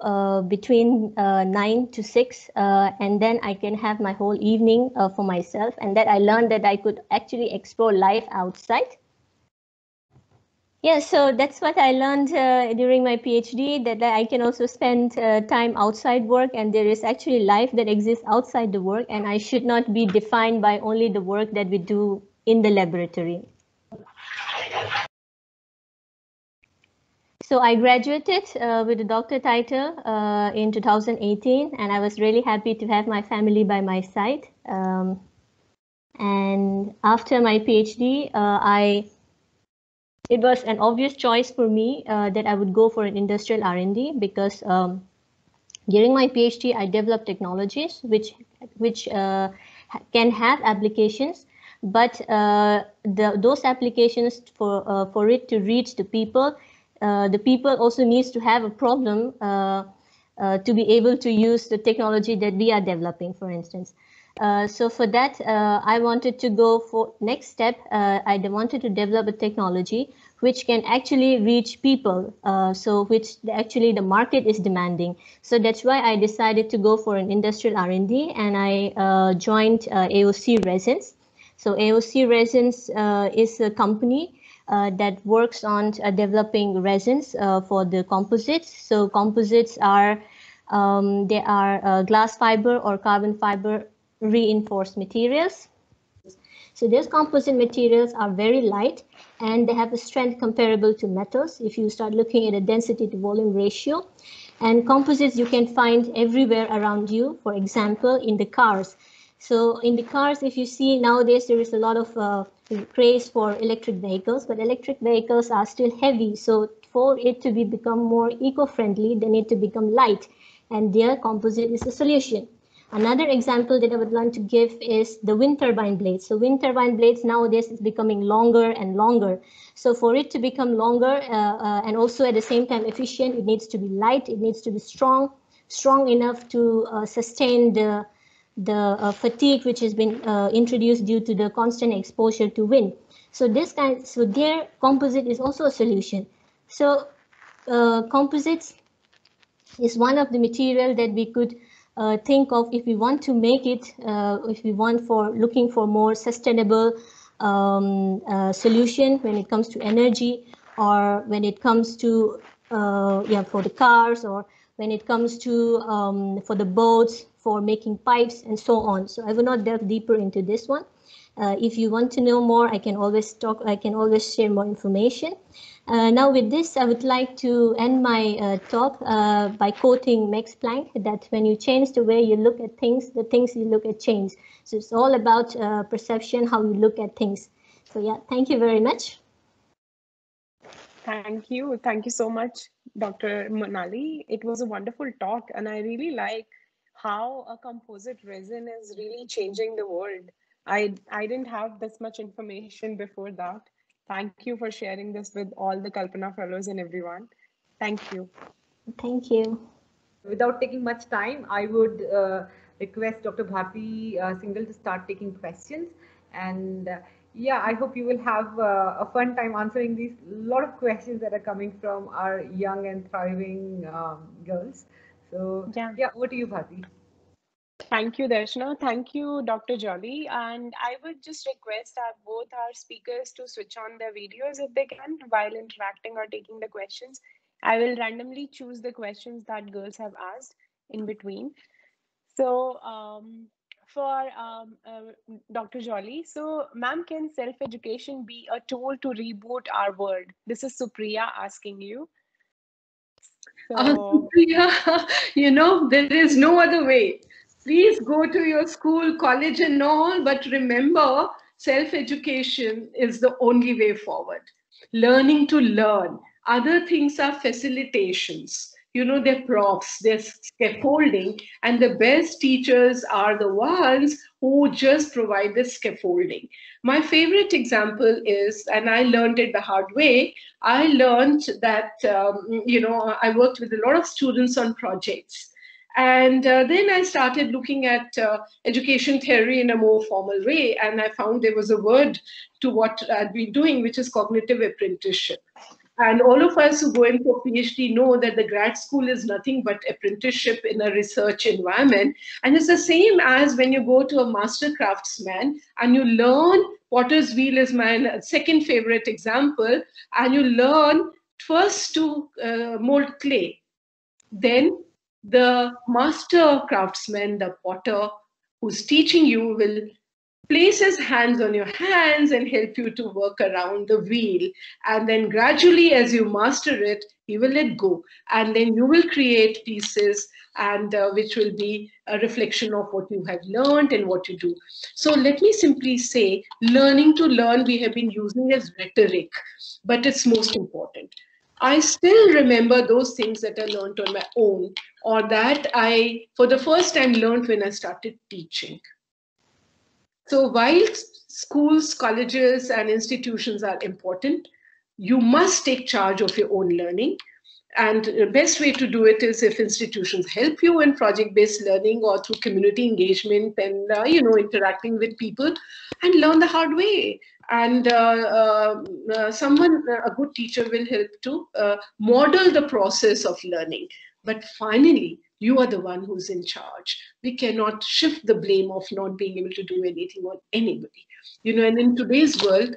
between 9 to 6, and then I can have my whole evening for myself. And that I learned that I could actually explore life outside. Yeah, so that's what I learned during my PhD, that I can also spend time outside work, and there is actually life that exists outside the work, and I should not be defined by only the work that we do in the laboratory. So I graduated with a doctor title in 2018, and I was really happy to have my family by my side. And after my PhD, it was an obvious choice for me that I would go for an industrial R&D, because during my PhD, I developed technologies which can have applications, but those applications for it to reach the people also needs to have a problem to be able to use the technology that we are developing, for instance. So for that, I wanted to go for next step. I wanted to develop a technology which can actually reach people, so which actually the market is demanding. So that's why I decided to go for an industrial R&D, and I joined AOC Resins. So AOC Resins is a company that works on developing resins for the composites. So composites are they are glass fiber or carbon fiber reinforced materials. So these composite materials are very light, and they have a strength comparable to metals if you start looking at a density to volume ratio. And composites you can find everywhere around you, for example, in the cars. So in the cars, if you see nowadays, there is a lot of craze for electric vehicles, but electric vehicles are still heavy. So for it to become more eco-friendly, they need to become light, and their composite is a solution. Another example that I would like to give is the wind turbine blades. So wind turbine blades nowadays is becoming longer and longer. So for it to become longer and also at the same time efficient, it needs to be light, it needs to be strong enough to sustain the fatigue which has been introduced due to the constant exposure to wind. So their composite is also a solution. So composites is one of the material that we could think of if we want to make it, if we want looking for more sustainable solution when it comes to energy, or when it comes to for the cars, or when it comes to for the boats, for making pipes and so on. So I will not delve deeper into this one. If you want to know more, I can always share more information. Now with this, I would like to end my talk by quoting Max Planck, that when you change the way you look at things, the things you look at change. So it's all about perception, how you look at things. So yeah, thank you very much. Thank you. Thank you so much, Dr. Monali. It was a wonderful talk, and I really like how a composite resin is really changing the world. I didn't have this much information before that. Thank you for sharing this with all the Kalpana fellows and everyone. Thank you. Thank you. Without taking much time, I would request Dr. Bharti Singhal to start taking questions. And yeah, I hope you will have a fun time answering these lot of questions that are coming from our young and thriving girls. So yeah, over to you, Bharti. Thank you, Darshana. Thank you, Dr. Jolly. And I would just request both our speakers to switch on their videos if they can while interacting or taking the questions. I will randomly choose the questions that girls have asked in between. So for Dr. Jolly, so ma'am, can self-education be a tool to reboot our world? This is Supriya asking you. So, Supriya, there is no other way. Please go to your school, college and all, but remember, self-education is the only way forward. Learning to learn. Other things are facilitations. You know, they're profs, they're scaffolding, and the best teachers are the ones who just provide the scaffolding. My favorite example is, and I learned it the hard way, I learned that, I worked with a lot of students on projects. And then I started looking at education theory in a more formal way. And I found there was a word to what I'd been doing, which is cognitive apprenticeship. And all of us who go in for PhD know that the grad school is nothing but apprenticeship in a research environment. And it's the same as when you go to a master craftsman and you learn potter's wheel is my second favorite example. And you learn first to mold clay. Then the master craftsman, the potter who's teaching you, will place his hands on your hands and help you to work around the wheel. And then gradually, as you master it, he will let go. And then you will create pieces and which will be a reflection of what you have learned and what you do. So let me simply say, learning to learn, we have been using as rhetoric, but it's most important. I still remember those things that I learned on my own, or that I, for the first time, learned when I started teaching. So while schools, colleges, and institutions are important, you must take charge of your own learning. And the best way to do it is if institutions help you in project-based learning or through community engagement and, interacting with people, and learn the hard way. And a good teacher will help to model the process of learning. But finally, you are the one who's in charge. We cannot shift the blame of not being able to do anything on anybody. And in today's world,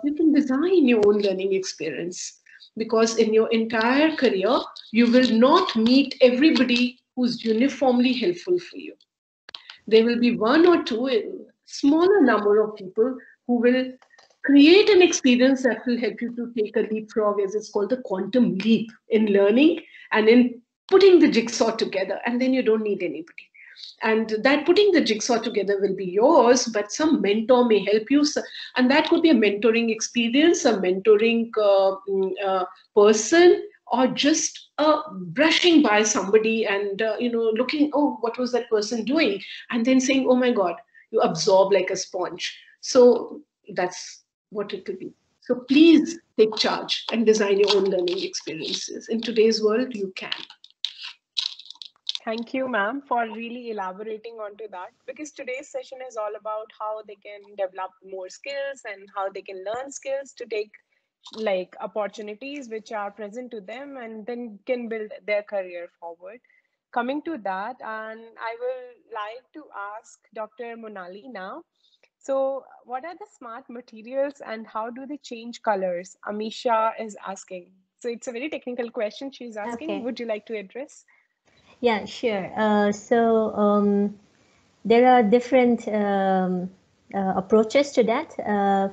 you can design your own learning experience, because in your entire career, you will not meet everybody who's uniformly helpful for you. There will be one or two, a smaller number of people who will create an experience that will help you to take a leapfrog, as it's called, the quantum leap in learning and in putting the jigsaw together. And then you don't need anybody. And that putting the jigsaw together will be yours, but some mentor may help you. And that could be a mentoring experience, a mentoring person, or just brushing by somebody and, looking, oh, what was that person doing? And then saying, oh my God, you absorb like a sponge. So that's what it will be. So please take charge and design your own learning experiences. In today's world, you can. Thank you, ma'am, for really elaborating onto that, because today's session is all about how they can develop more skills and how they can learn skills to take like opportunities which are present to them and then can build their career forward. Coming to that, and I will like to ask Dr. Monali now. So what are the smart materials and how do they change colors? Amisha is asking. So it's a very technical question she's asking. Okay. Would you like to address? Yeah, sure. There are different approaches to that.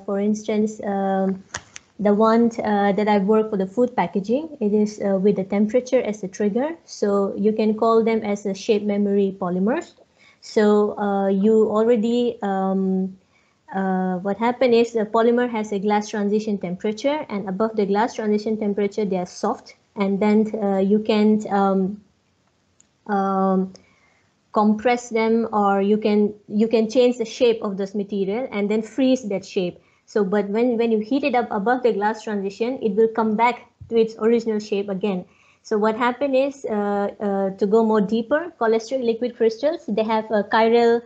For instance, the one that I work for the food packaging, it is with the temperature as a trigger. So you can call them as a shape memory polymers. So you already, what happened is the polymer has a glass transition temperature, and above the glass transition temperature, they are soft. And then you can compress them, or you can change the shape of this material and then freeze that shape. So, but when you heat it up above the glass transition, it will come back to its original shape again. So what happened is, to go more deeper, cholesteric liquid crystals, they have a chirality,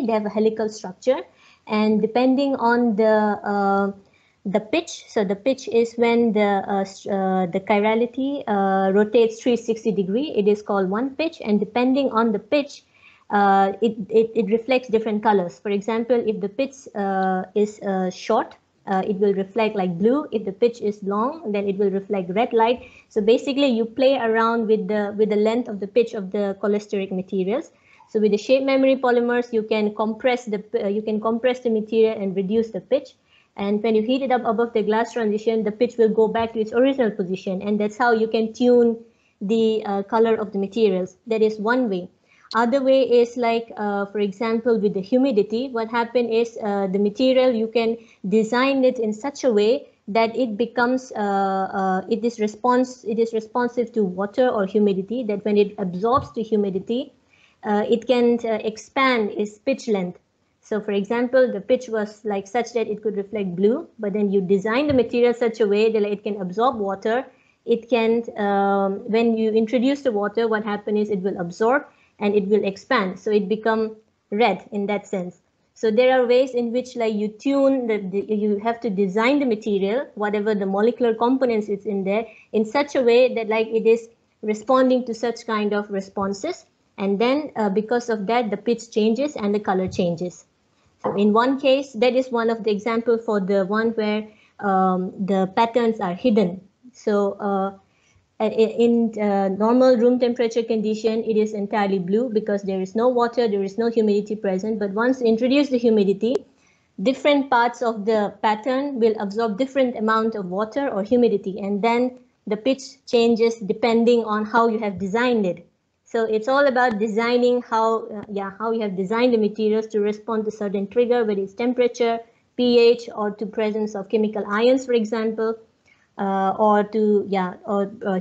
they have a helical structure, and depending on the pitch, so the pitch is when the chirality rotates 360 degrees, it is called one pitch, and depending on the pitch, it reflects different colors. For example, if the pitch is short, it will reflect like blue. If the pitch is long, then it will reflect red light. So basically, you play around with the length of the pitch of the cholesteric materials. So with the shape memory polymers, you can compress the material and reduce the pitch. And when you heat it up above the glass transition, the pitch will go back to its original position, and that's how you can tune the color of the materials. That is one way. Other way is like, for example, with the humidity, what happened is the material, you can design it in such a way that it becomes, it is responsive to water or humidity, that when it absorbs the humidity, it can expand its pitch length. So for example, the pitch was like such that it could reflect blue, but then you design the material such a way that it can absorb water. It can, when you introduce the water, what happens is it will absorb and it will expand. So it become red in that sense. So there are ways in which like you tune, you have to design the material, whatever the molecular components is in there, in such a way that like it is responding to such kind of responses. And then because of that, the pitch changes and the color changes. So in one case, that is one of the examples for the one where the patterns are hidden. So in normal room temperature condition, it is entirely blue because there is no water, there is no humidity present. But once you introduce the humidity, different parts of the pattern will absorb different amount of water or humidity, and then the pitch changes depending on how you have designed it. So it's all about designing how you have designed the materials to respond to certain trigger, whether it's temperature, pH, or to presence of chemical ions, for example, or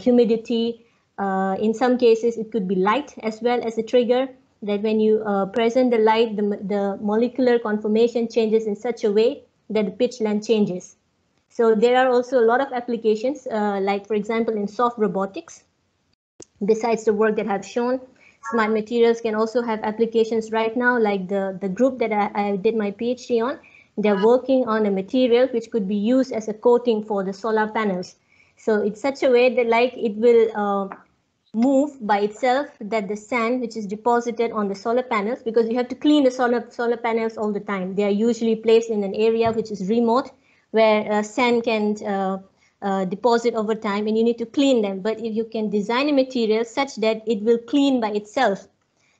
humidity. In some cases, it could be light as well as a trigger, that when you present the light, the molecular conformation changes in such a way that the pitch length changes. So there are also a lot of applications, like for example, in soft robotics. Besides the work that I've shown, smart materials can also have applications right now, like the group that I did my PhD on. They're working on a material which could be used as a coating for the solar panels. So it's such a way that like it will move by itself, that the sand which is deposited on the solar panels, because you have to clean the solar panels all the time. They are usually placed in an area which is remote, where sand can deposit over time, and you need to clean them. But if you can design a material such that it will clean by itself,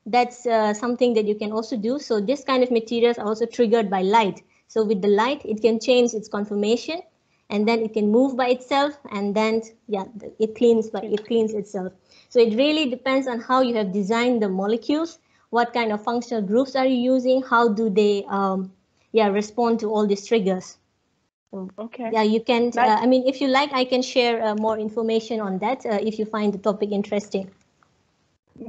that's something that you can also do. So this kind of materials are also triggered by light. So with the light, it can change its conformation, and then it can move by itself, and then it cleans itself. So it really depends on how you have designed the molecules, what kind of functional groups are you using, how do they respond to all these triggers. So, okay. Yeah, you can. I mean, if you like, I can share more information on that if you find the topic interesting.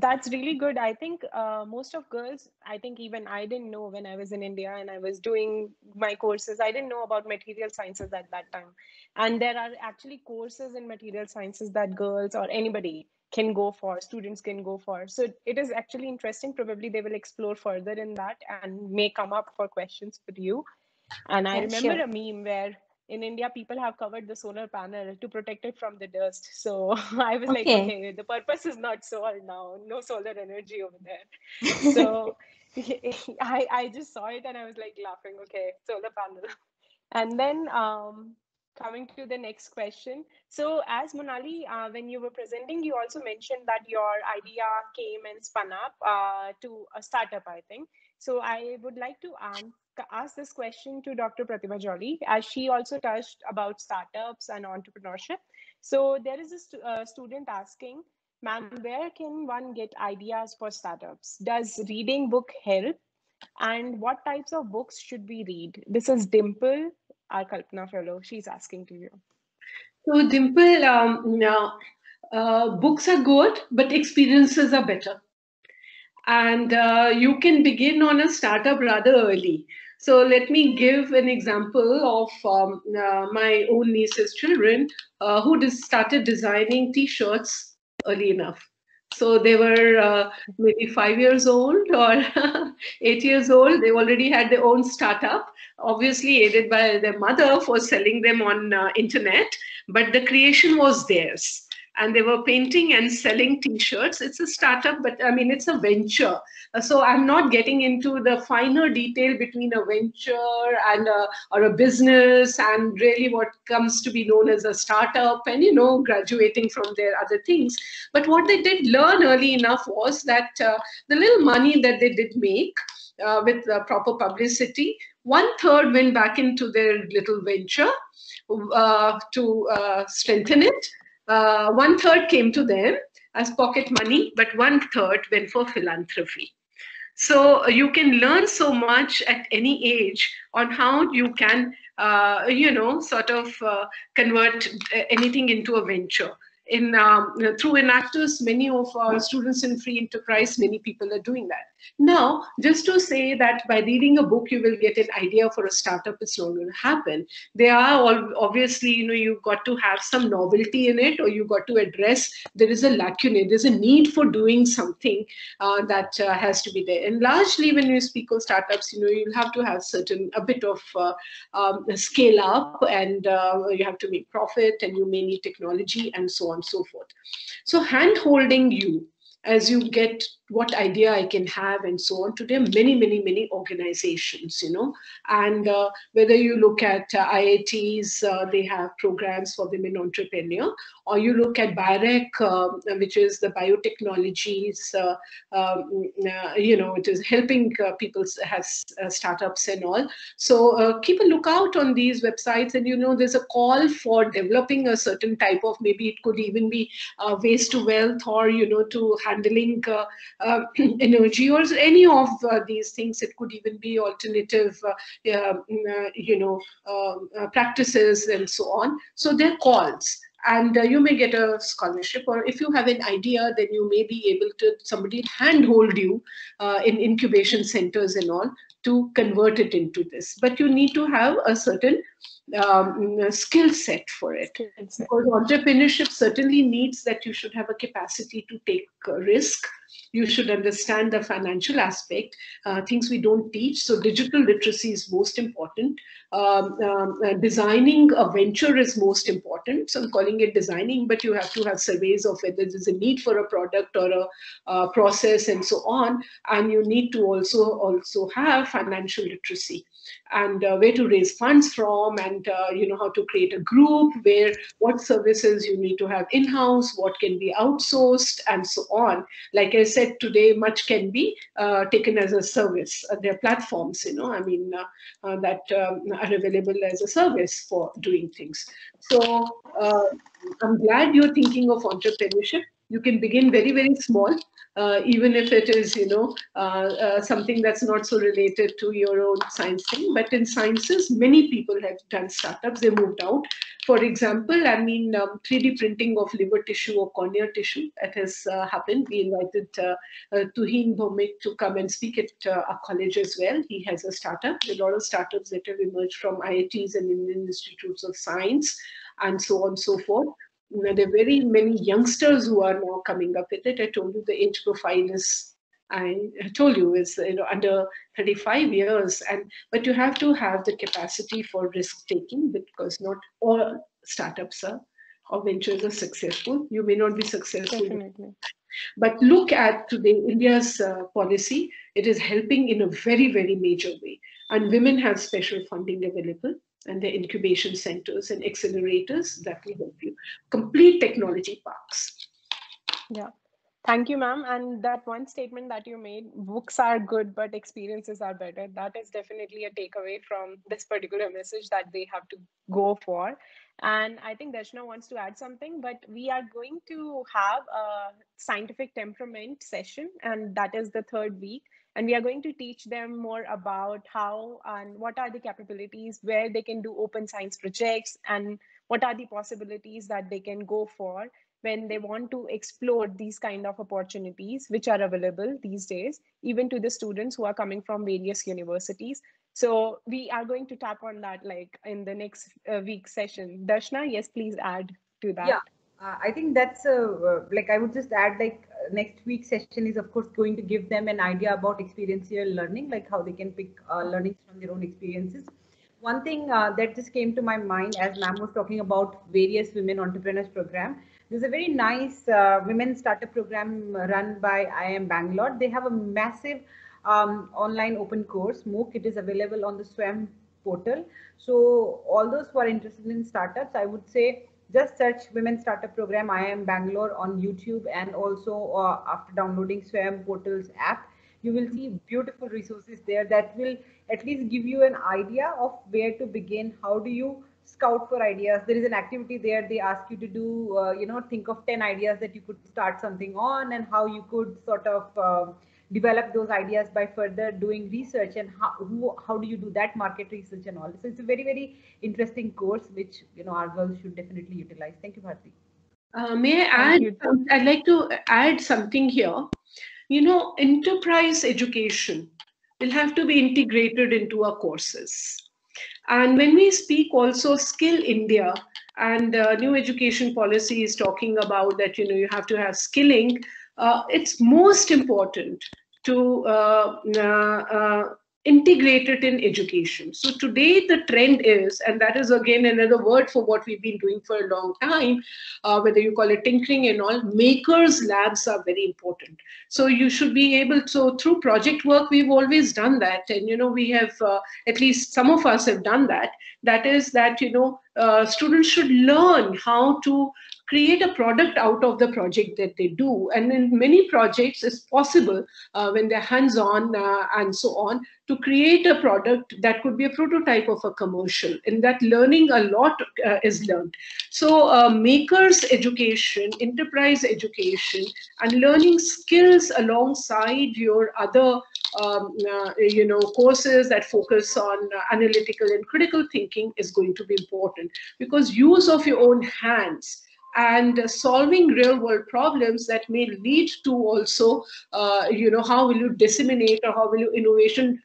That's really good. I think most of girls, I think even I didn't know when I was in India and I was doing my courses, I didn't know about material sciences at that time. And there are actually courses in material sciences that girls or anybody can go for, students can go for. So it is actually interesting. Probably they will explore further in that and may come up for questions for you. And I remember sure. a meme where in India, people have covered the solar panel to protect it from the dust. So I was like, okay, the purpose is not solved now. No solar energy over there. So I just saw it and I was like laughing, okay, solar panel. And then coming to the next question. So as Monali, when you were presenting, you also mentioned that your idea came and spun up to a startup, I think. So I would like to ask this question to Dr. Pratibha Jolly, as she also touched about startups and entrepreneurship. So there is a student asking, ma'am, where can one get ideas for startups? Does reading book help? And what types of books should we read? This is Dimple, our Kalpana fellow. She's asking to you. So Dimple, books are good, but experiences are better. And you can begin on a startup rather early. So let me give an example of my own niece's children who started designing T-shirts early enough. So they were maybe 5 years old or 8 years old. They already had their own startup, obviously aided by their mother for selling them on internet, but the creation was theirs. And they were painting and selling T-shirts. It's a startup, but I mean, it's a venture. So I'm not getting into the finer detail between a venture and or a business and really what comes to be known as a startup and, you know, graduating from their other things. But what they did learn early enough was that the little money that they did make with proper publicity, 1/3 went back into their little venture to strengthen it. 1/3 came to them, as pocket money, but 1/3 went for philanthropy. So you can learn so much at any age on how you can, sort of convert anything into a venture. Through Enactus, many of our students in free enterprise, many people are doing that. Now, just to say that by reading a book, you will get an idea for a startup, it's not going to happen. They are all obviously, you've got to have some novelty in it, or you've got to address there is a lacuna, there's a need for doing something that has to be there. And largely, when you speak of startups, you'll have to have a bit of scale up, and you have to make profit, and you may need technology, and so on and so forth. So hand holding you as you get what idea I can have, and so on. Today, many organizations, and whether you look at IITs, they have programs for women entrepreneur, or you look at BIREC, which is the biotechnologies, it is helping people have startups and all. So keep a lookout on these websites, and there's a call for developing a certain type of, maybe it could even be waste to wealth, or to handling energy, or any of these things. It could even be alternative practices and so on. So they're calls, and you may get a scholarship, or if you have an idea, then you may be able to, somebody handhold you in incubation centers and all, to convert it into this. But you need to have a certain skill set for it. Because entrepreneurship certainly needs that you should have a capacity to take risk. You should understand the financial aspect, things we don't teach. So digital literacy is most important. Designing a venture is most important. So I'm calling it designing, but you have to have surveys of whether there's a need for a product or a process and so on. And you need to also have financial literacy, and where to raise funds from, and how to create a group, where what services you need to have in-house, what can be outsourced, and so on. Like I said, today much can be taken as a service. There are platforms, that are available as a service for doing things. So I'm glad you're thinking of entrepreneurship. You can begin very small. Even if it is, something that's not so related to your own science thing. But in sciences, many people have done startups. They moved out. For example, 3D printing of liver tissue or cornea tissue, that has happened. We invited Tuhin Bhomik to come and speak at our college as well. He has a startup. There are a lot of startups that have emerged from IITs and Indian Institutes of Science, and so on and so forth. There are very many youngsters who are now coming up with it. I told you the age profile is, I told you, is under 35 years, but you have to have the capacity for risk taking, because not all startups or ventures are successful. You may not be successful. Definitely. But look at today India's policy. It is helping in a very major way, and women have special funding available, and the incubation centers and accelerators that will help you. Complete technology parks. Yeah. Thank you, ma'am. And that one statement that you made, books are good, but experiences are better. That is definitely a takeaway from this particular message that they have to go for. And I think Darshana wants to add something, but we are going to have a scientific temperament session, and that is the 3rd week. And we are going to teach them more about how and what are the capabilities, where they can do open science projects, and what are the possibilities that they can go for when they want to explore these kind of opportunities, which are available these days, even to the students who are coming from various universities. So we are going to tap on that like in the next week session. Darshana, yes, please add to that. Yeah. I think that's like I would just add, like next week's session is of course going to give them an idea about experiential learning, like how they can pick learnings from their own experiences. One thing that just came to my mind as ma'am was talking about various women entrepreneurs program. There's a very nice women startup program run by IIM Bangalore. They have a massive online open course, MOOC. It is available on the SWAM portal. So all those who are interested in startups, I would say just search Women Startup Program IIM Bangalore on YouTube, and also after downloading SWAM Portal's app, you will see beautiful resources there that will at least give you an idea of where to begin. How do you scout for ideas. There is an activity there. They ask you to do, think of 10 ideas that you could start something on, and how you could sort of develop those ideas by further doing research, and how do you do that market research and all. So it's a very, very interesting course, which our girls should definitely utilize. Thank you, Bharti. May I add? I'd like to add something here. Enterprise education will have to be integrated into our courses. And when we speak also Skill India, and new education policy is talking about that, you have to have skilling, it's most important to integrate it in education. So today the trend is, and that is again another word for what we've been doing for a long time, whether you call it tinkering and all, makers labs are very important. So you should be able to, through project work, we've always done that. And, we have, at least some of us have done that. That is that, students should learn how to create a product out of the project that they do. And in many projects, it's possible when they're hands-on and so on, to create a product that could be a prototype of a commercial. In that, learning a lot is learned. So makers education, enterprise education, and learning skills alongside your other courses that focus on analytical and critical thinking is going to be important, because use of your own hands and solving real world problems that may lead to also, how will you disseminate, or how will you innovation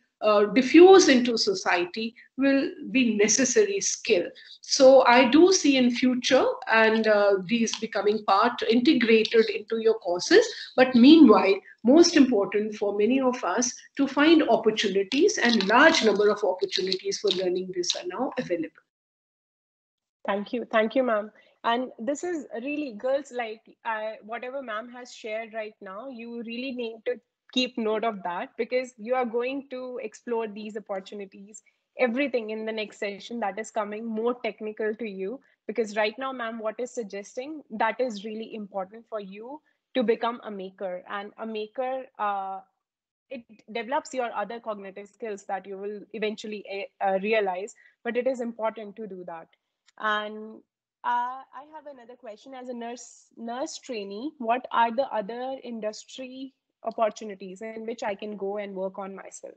diffuse into society, will be necessary skill. So I do see in future, and these becoming integrated into your courses. But meanwhile, most important for many of us to find opportunities, and large number of opportunities for learning this are now available. Thank you, ma'am. And this is really, girls, like whatever ma'am has shared right now, you really need to keep note of that, because you are going to explore these opportunities, everything in the next session that is coming more technical to you. Because right now, ma'am, what is suggesting, that is really important for you to become a maker. And a maker, it develops your other cognitive skills that you will eventually realize, but it is important to do that. And I have another question. As a nurse trainee, what are the other industry opportunities in which I can go and work on myself?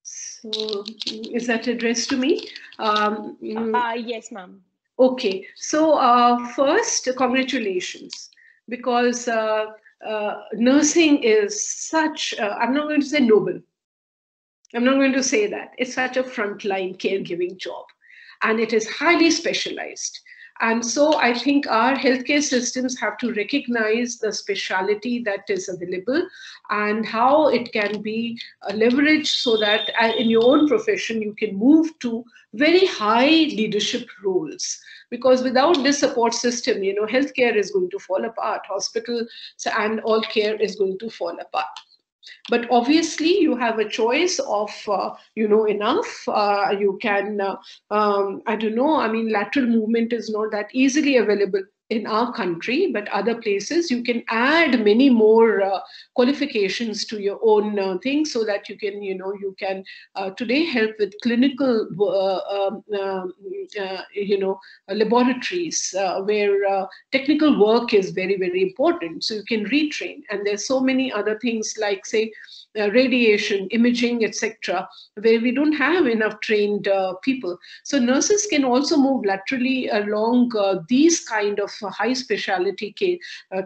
So is that addressed to me? Yes, ma'am. Okay. So first, congratulations, because nursing is such, I'm not going to say noble. I'm not going to say that. It's such a frontline caregiving job, and it is highly specialized. And so I think our healthcare systems have to recognize the speciality that is available and how it can be leveraged, so that in your own profession, you can move to very high leadership roles. Because without this support system, healthcare is going to fall apart. Hospitals and all care is going to fall apart. But obviously, you have a choice of, enough. You can, I don't know, I mean, lateral movement is not that easily available in our country, but other places, you can add many more qualifications to your own thing, so that you can, today help with clinical, laboratories where technical work is very, very important. So you can retrain. And there's so many other things like, say, radiation, imaging, etc., where we don't have enough trained people. So nurses can also move laterally along these kind of high specialty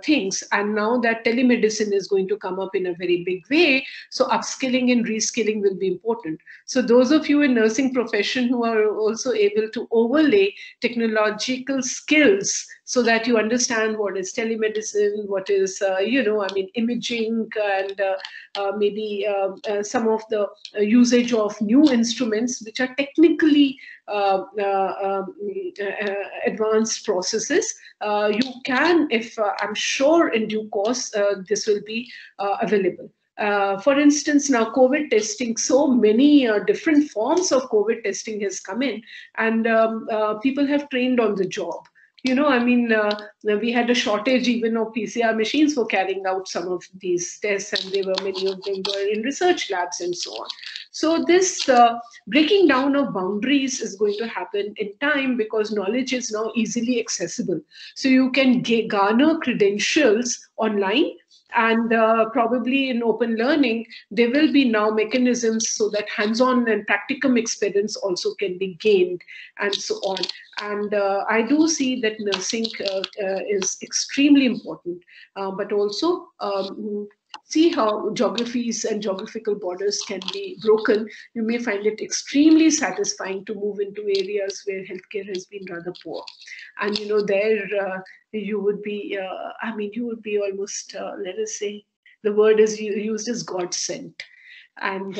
things. And now that telemedicine is going to come up in a very big way, so upskilling and reskilling will be important. So those of you in nursing profession who are also able to overlay technological skills, so that you understand what is telemedicine, what is, imaging, and maybe some of the usage of new instruments, which are technically advanced processes. You can, if I'm sure in due course, this will be available. For instance, now COVID testing, so many different forms of COVID testing has come in, and people have trained on the job. We had a shortage even of PCR machines for carrying out some of these tests, and many of them were in research labs and so on. So this breaking down of boundaries is going to happen in time, because knowledge is now easily accessible. So you can garner credentials online, and probably in open learning, there will be now mechanisms so that hands-on and practicum experience also can be gained, and so on. And I do see that nursing is extremely important, but also see how geographies and geographical borders can be broken. You may find it extremely satisfying to move into areas where healthcare has been rather poor. And, you know, there you would be, you would be almost, let us say, the word is used as God sent. And,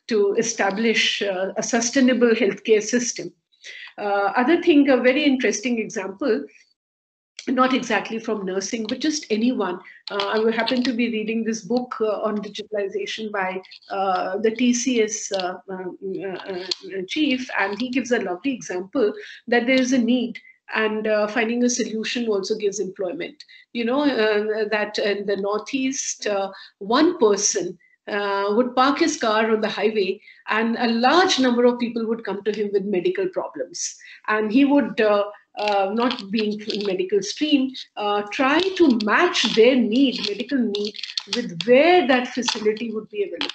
to establish a sustainable healthcare system. Other thing, a very interesting example, not exactly from nursing, but just anyone. I happen to be reading this book on digitalization by the TCS chief, and he gives a lovely example that there is a need, and finding a solution also gives employment. You know, that in the Northeast, one person would park his car on the highway, and a large number of people would come to him with medical problems. And he would, not being in medical stream, try to match their medical need, with where that facility would be available,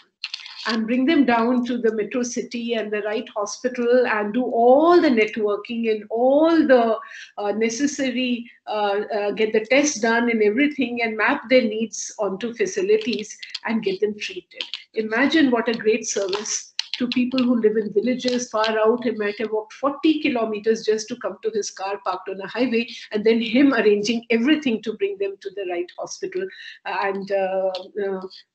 and bring them down to the metro city and the right hospital, and do all the networking and all the necessary, get the tests done and everything, and map their needs onto facilities and get them treated. Imagine what a great service to people who live in villages far out. He might have walked 40 kilometers just to come to his car parked on a highway, and then him arranging everything to bring them to the right hospital, and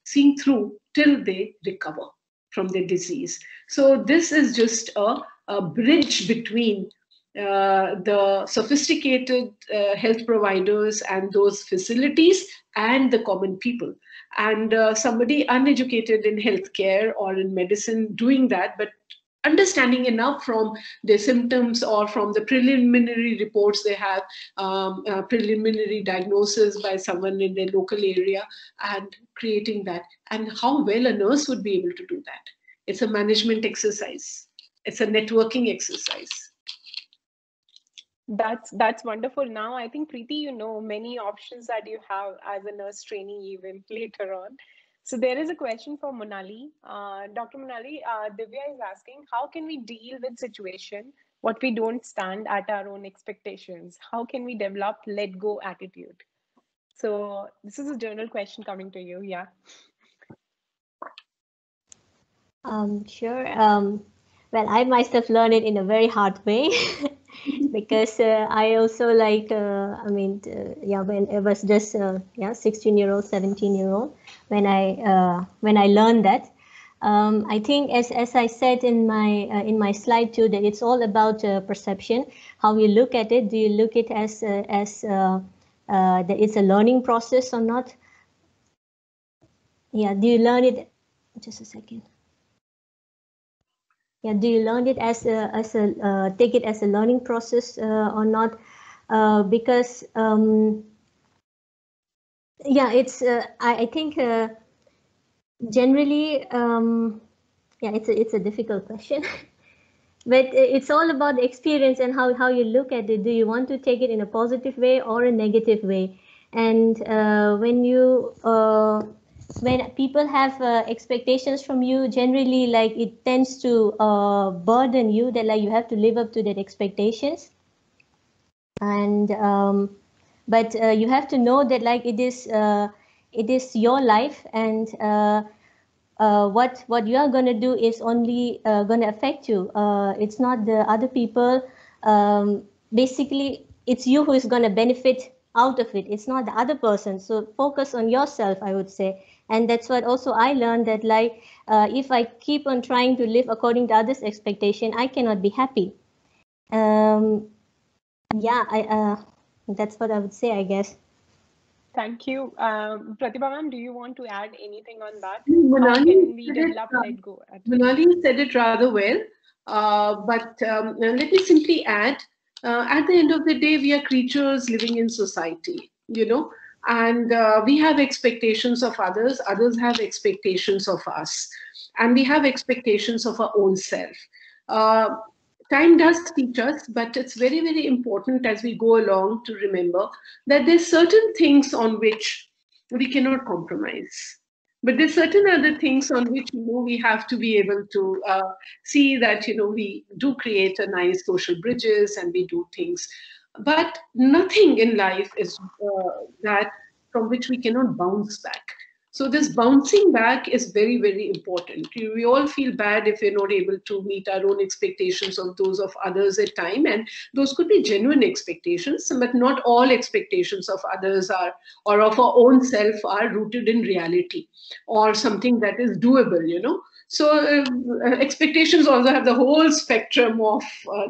seeing through till they recover from their disease. So this is just a bridge between the sophisticated health providers and those facilities and the common people. And somebody uneducated in healthcare or in medicine doing that, but understanding enough from their symptoms or from the preliminary reports they have, preliminary diagnosis by someone in their local area, and creating that. And how well a nurse would be able to do that. It's a management exercise. It's a networking exercise. That's wonderful. Now, I think, Preeti, you know many options that you have as a nurse trainee even later on. So there is a question for Monali. Dr. Monali, Divya is asking, how can we deal with situation what we don't stand at our own expectations? How can we develop let go attitude? So this is a general question coming to you. Yeah. Sure. Well, I myself learned it in a very hard way. Because I also when I was just 16-year-old, 17-year-old, when I learned that, I think as I said in my slide too, that it's all about perception, how you look at it. Do you look at it as that it's a learning process or not? Yeah. Do you learn it? Just a second. Yeah, do you learn it as a take it as a learning process or not? Because it's I think generally it's a difficult question, but it's all about the experience and how you look at it. Do you want to take it in a positive way or a negative way? And when people have expectations from you, generally, like, it tends to burden you, that like you have to live up to that expectations. And but you have to know that like it is your life, and what you are going to do is only going to affect you. It's not the other people. Basically, it's you who is going to benefit out of it. It's not the other person. So focus on yourself, I would say. And that's what also I learned, that like if I keep on trying to live according to others' expectation, I cannot be happy. That's what I would say, I guess. Thank you. Pratibha ma'am, do you want to add anything on that? How can we develop let go? Monali said it rather well, but let me simply add, at the end of the day, we are creatures living in society, you know. And we have expectations of others, others have expectations of us, and we have expectations of our own self. Uh, Time does teach us, but it's very, very important as we go along to remember that there's certain things on which we cannot compromise. But there's certain other things on which we have to be able to see that we do create a nice social bridges and we do things. But nothing in life is that from which we cannot bounce back. So this bouncing back is very, very important. We all feel bad if we're not able to meet our own expectations of those of others at time. And those could be genuine expectations, but not all expectations of others are, or of our own self, are rooted in reality or something that is doable. So expectations also have the whole spectrum of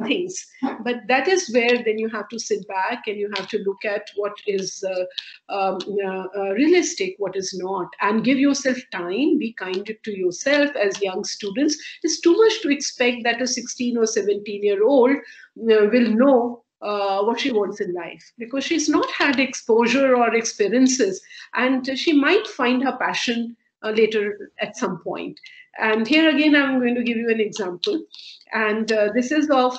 things. But that is where then you have to sit back and you have to look at what is realistic, what is not, and give yourself time, be kind to yourself as young students. It's too much to expect that a 16 or 17-year-old will know what she wants in life, because she's not had exposure or experiences, and she might find her passion later at some point. And here again, I'm going to give you an example. And this is of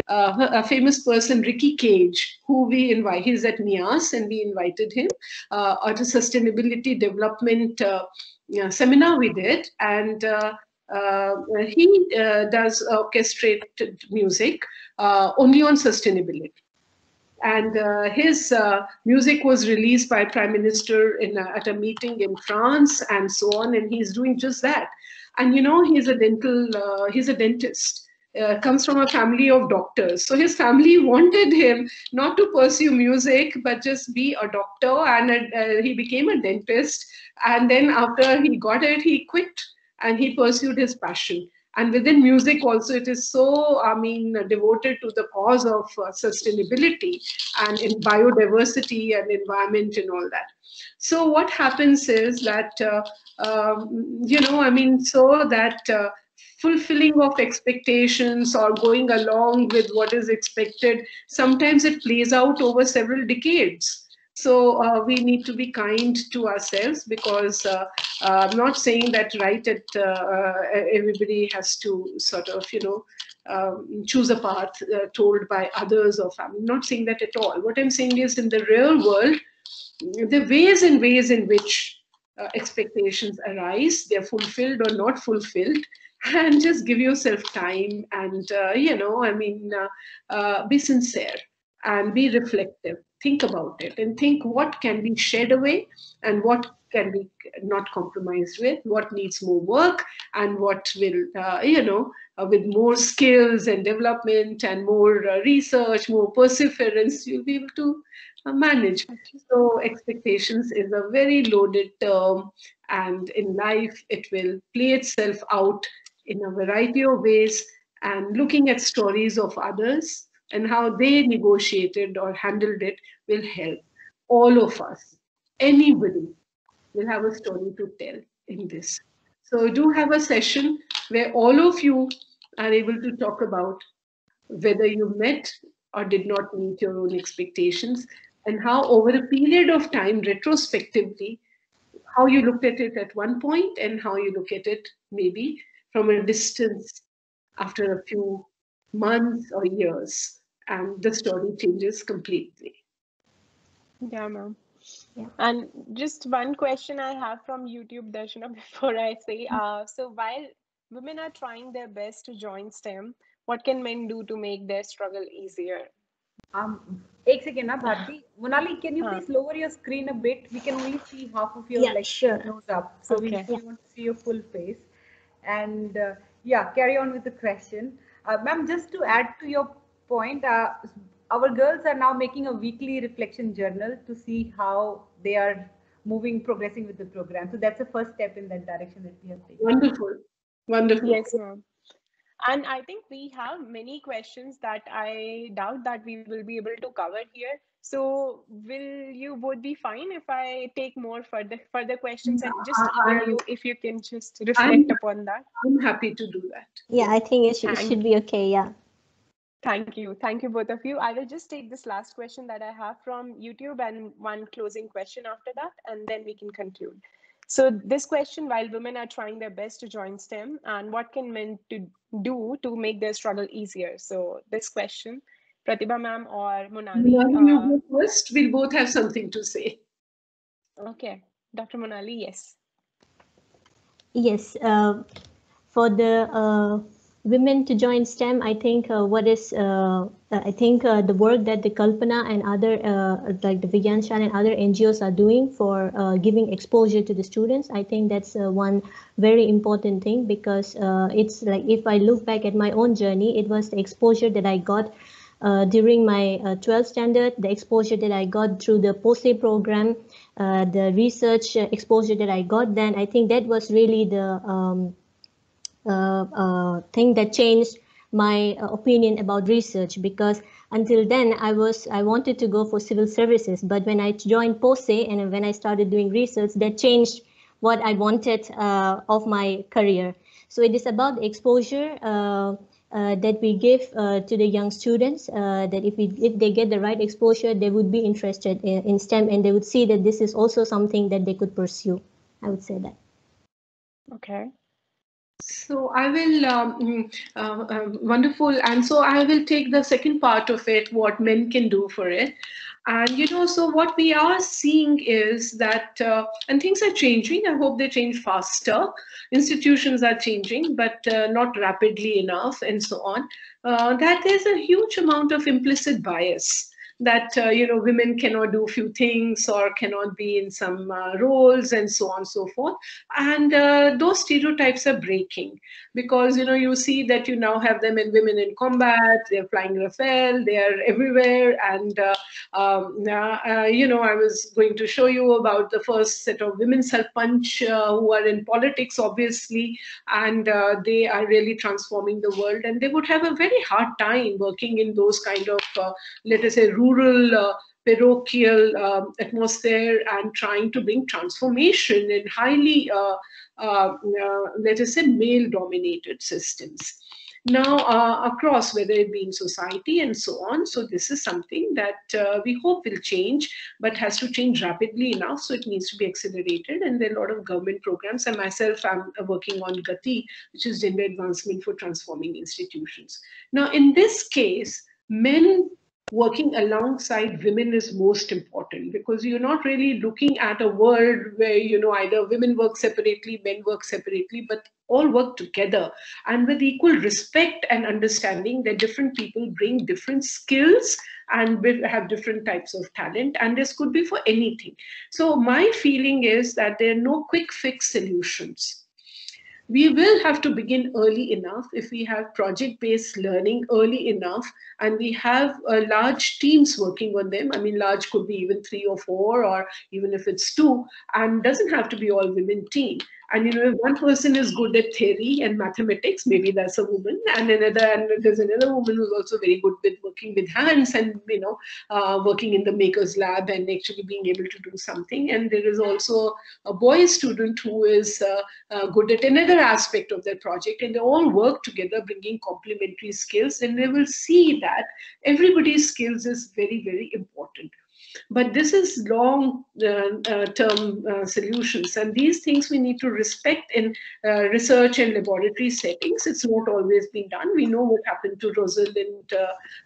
a famous person, Ricky Cage, who we invite. He's at NIAS, and we invited him at a sustainability development seminar we did. And he does orchestrated music only on sustainability. And his music was released by Prime Minister at a meeting in France and so on. And he's doing just that. And he's a dentist. Comes from a family of doctors. So his family wanted him not to pursue music, but just be a doctor. And he became a dentist. And then after he got it, he quit and he pursued his passion. And within music also, it is so, devoted to the cause of sustainability and in biodiversity and environment and all that. So what happens is that, so that fulfilling of expectations or going along with what is expected, sometimes it plays out over several decades. So we need to be kind to ourselves, because I'm not saying that right at everybody has to sort of, choose a path told by others or family. I'm not saying that at all. What I'm saying is, in the real world, the ways in which expectations arise, they're fulfilled or not fulfilled, and just give yourself time and, be sincere and be reflective. Think about it and think what can be shed away and what can be not compromised with, what needs more work, and what will, with more skills and development and more research, more perseverance, you'll be able to manage. So expectations is a very loaded term, and in life it will play itself out in a variety of ways, and looking at stories of others and how they negotiated or handled it will help all of us. Anybody will have a story to tell in this. So do have a session where all of you are able to talk about whether you met or did not meet your own expectations, and how over a period of time, retrospectively, how you looked at it at one point and how you look at it maybe from a distance after a few months or years, and the story changes completely. Yeah, ma'am. Yeah. And just one question I have from YouTube, Darshana, before I say, so while women are trying their best to join STEM, what can men do to make their struggle easier? Ek second, Bharti. Monali, can you please lower your screen a bit? We can only see half of your nose up. So we want to see your full face. And carry on with the question. Ma'am, just to add to your point, our girls are now making a weekly reflection journal to see how they are progressing with the program. So that's the first step in that direction that we have taken. Wonderful. Wonderful. Yes, ma'am. And I think we have many questions that I doubt that we will be able to cover here. So will you both be fine if I take more further questions and just email you if you can just reflect upon that? I'm happy to do that. Yeah, I think it should be okay. Yeah. Thank you. Thank you, both of you. I will just take this last question that I have from YouTube and one closing question after that, and then we can conclude. So this question, while women are trying their best to join STEM, and what can men do to make their struggle easier? So this question, Pratibha ma'am or Monali? Monali, you go first. We'll both have something to say. Okay. Dr. Monali, yes. Yes, for the women to join STEM, I think the work that the Kalpana and other like the Vigyanshala and other NGOs are doing for giving exposure to the students, I think that's one very important thing, because it's like, if I look back at my own journey, it was the exposure that I got during my 12th standard, the exposure that I got through the POSE program, the research exposure that I got then. I think that was really the thing that changed my opinion about research, because until then I wanted to go for civil services, but when I joined POSE and when I started doing research, that changed what I wanted of my career. So it is about exposure that we give to the young students, that if they get the right exposure, they would be interested in STEM, and they would see that this is also something that they could pursue. I would say that. Okay. So I will, wonderful. And so I will take the second part of it, what men can do for it. And, so what we are seeing is that, and things are changing. I hope they change faster. Institutions are changing, but not rapidly enough, and so on. That there's a huge amount of implicit bias, that women cannot do few things or cannot be in some roles, and so on and so forth. And those stereotypes are breaking, because you see that you now have them in women in combat, they're flying Rafale, they are everywhere. And I was going to show you about the first set of women self-punch who are in politics, obviously, and they are really transforming the world, and they would have a very hard time working in those kind of let us say rural parochial atmosphere, and trying to bring transformation in highly let us say male dominated systems now across, whether it be in society and so on. So this is something that we hope will change, but has to change rapidly enough. So it needs to be accelerated. And there are a lot of government programs. And myself, I'm working on GATI, which is Gender Advancement for Transforming Institutions. Now, in this case, men working alongside women is most important, because you're not really looking at a world where, either women work separately, men work separately, but all work together, and with equal respect and understanding that different people bring different skills and have different types of talent, and this could be for anything. So my feeling is that there are no quick fix solutions. We will have to begin early enough. If we have project-based learning early enough, and we have large teams working on them. I mean, large could be even 3 or 4, or even if it's 2, and doesn't have to be all women team. And if one person is good at theory and mathematics, maybe that's a woman, and there's another woman who's also very good with working with hands, and working in the maker's lab and actually being able to do something. And there is also a boy student who is good at another aspect of their project, and they all work together, bringing complementary skills, and they will see that everybody's skills is very, very important. But this is long-term solutions, and these things we need to respect in research and laboratory settings. It's not always been done. We know what happened to Rosalind,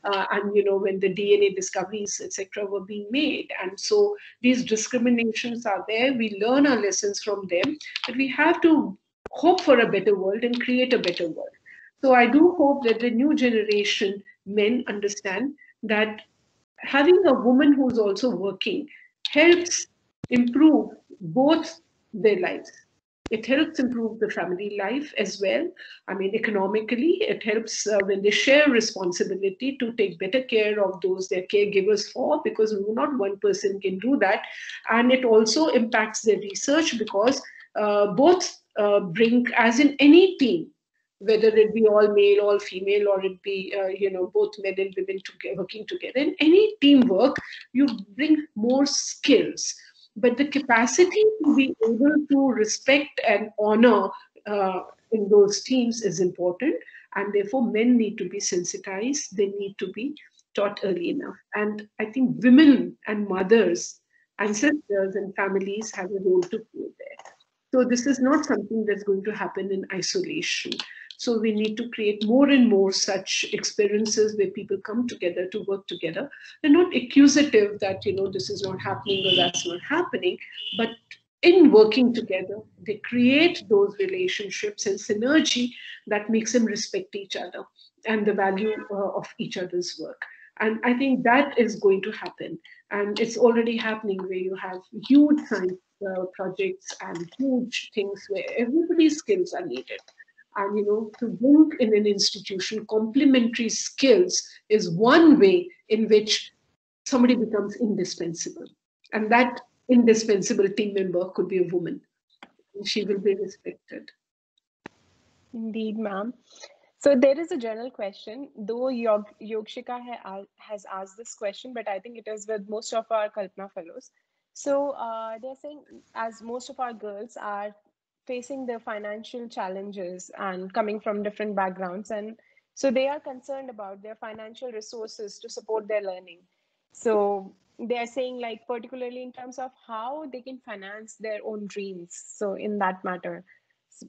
and when the DNA discoveries, etc., were being made, and so these discriminations are there. We learn our lessons from them, but we have to hope for a better world and create a better world. So I do hope that the new generation men understand that having a woman who's also working helps improve both their lives. It helps improve the family life as well. I mean, economically, it helps when they share responsibility to take better care of those they're caregivers for, because not one person can do that. And it also impacts their research, because both bring, as in any team, whether it be all male, all female, or it be, both men and women working together. In any teamwork, you bring more skills. But the capacity to be able to respect and honor in those teams is important. And therefore, men need to be sensitized. They need to be taught early enough. And I think women and mothers and sisters and families have a role to play there. So this is not something that's going to happen in isolation. So we need to create more and more such experiences where people come together to work together. They're not accusative that, this is not happening or that's not happening, but in working together, they create those relationships and synergy that makes them respect each other and the value of each other's work. And I think that is going to happen. And it's already happening where you have huge science projects and huge things where everybody's skills are needed. And, to bring in an institution, complementary skills is one way in which somebody becomes indispensable. And that indispensable team member could be a woman. And she will be respected. Indeed, ma'am. So there is a general question, though Yogshika has asked this question, but I think it is with most of our Kalpana fellows. So they're saying, as most of our girls are facing the financial challenges and coming from different backgrounds, and so they are concerned about their financial resources to support their learning. So they're saying, like, particularly in terms of how they can finance their own dreams. So in that matter,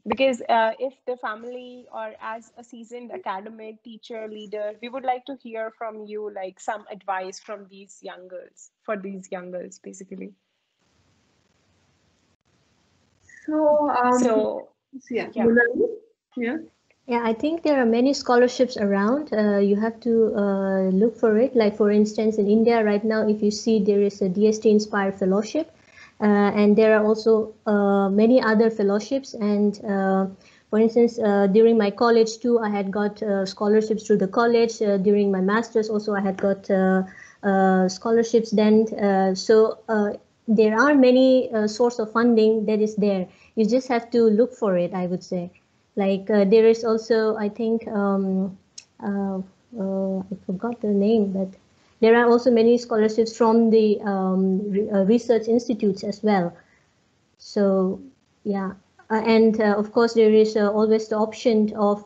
because if the family or as a seasoned academic teacher leader, we would like to hear from you, like, some advice from these young girls, for these young girls, basically. So yeah. Yeah, I think there are many scholarships around. You have to look for it. Like, for instance, in India right now, if you see, there is a DST Inspired Fellowship. And there are also many other fellowships. And for instance, during my college too, I had got scholarships through the college. During my master's also, I had got scholarships then. So there are many sources of funding that is there. You just have to look for it, I would say. Like there is also, I think, I forgot the name, but there are also many scholarships from the research institutes as well. So yeah, and of course there is always the option of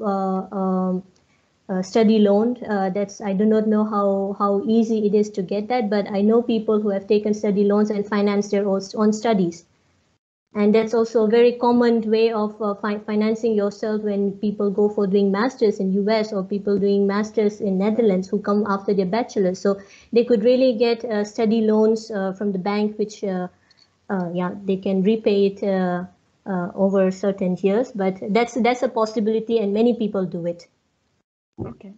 study loan. That's, I do not know how easy it is to get that, but I know people who have taken study loans and financed their own studies. And that's also a very common way of financing yourself when people go for doing masters in US or people doing masters in Netherlands who come after their bachelor's. So they could really get study loans from the bank, which they can repay it over certain years. But that's a possibility, and many people do it. Okay.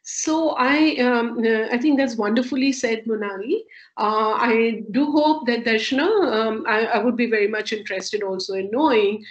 So I think that's wonderfully said, Monali. I do hope that Darshana, I would be very much interested also in knowing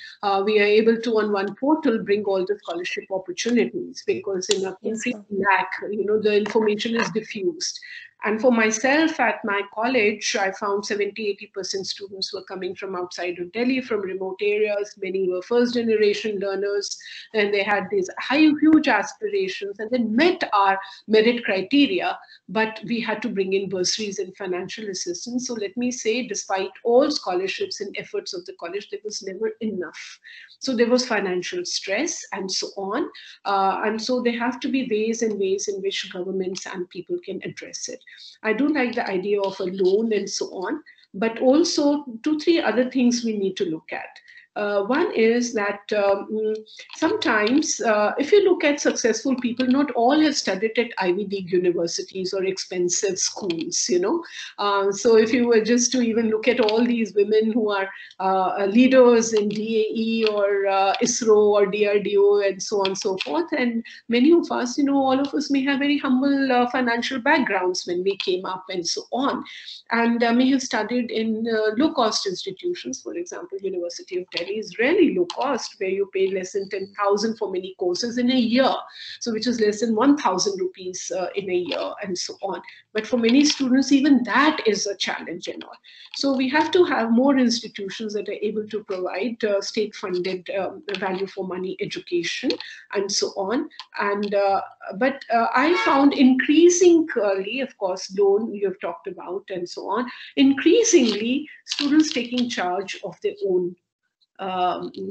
we are able to, on one portal, bring all the scholarship opportunities, because in a country lack, the information is diffused. And for myself, at my college, I found 70-80% students were coming from outside of Delhi, from remote areas. Many were first-generation learners, and they had these huge aspirations, and they met our merit criteria. But we had to bring in bursaries and financial assistance. So let me say, despite all scholarships and efforts of the college, there was never enough. So there was financial stress and so on. And so there have to be ways and ways in which governments and people can address it. I do like the idea of a loan and so on, but also 2-3 other things we need to look at. One is that sometimes if you look at successful people, not all have studied at Ivy League universities or expensive schools, so if you were just to even look at all these women who are leaders in DAE or ISRO or DRDO and so on and so forth, and many of us, all of us may have very humble financial backgrounds when we came up and so on, and may have studied in low-cost institutions. For example, University of Delhi is really low cost, where you pay less than 10,000 for many courses in a year, so which is less than 1,000 rupees in a year and so on. But for many students, even that is a challenge and all. So we have to have more institutions that are able to provide state-funded value for money education and so on. And but I found increasingly, of course, loan you have talked about and so on, increasingly students taking charge of their own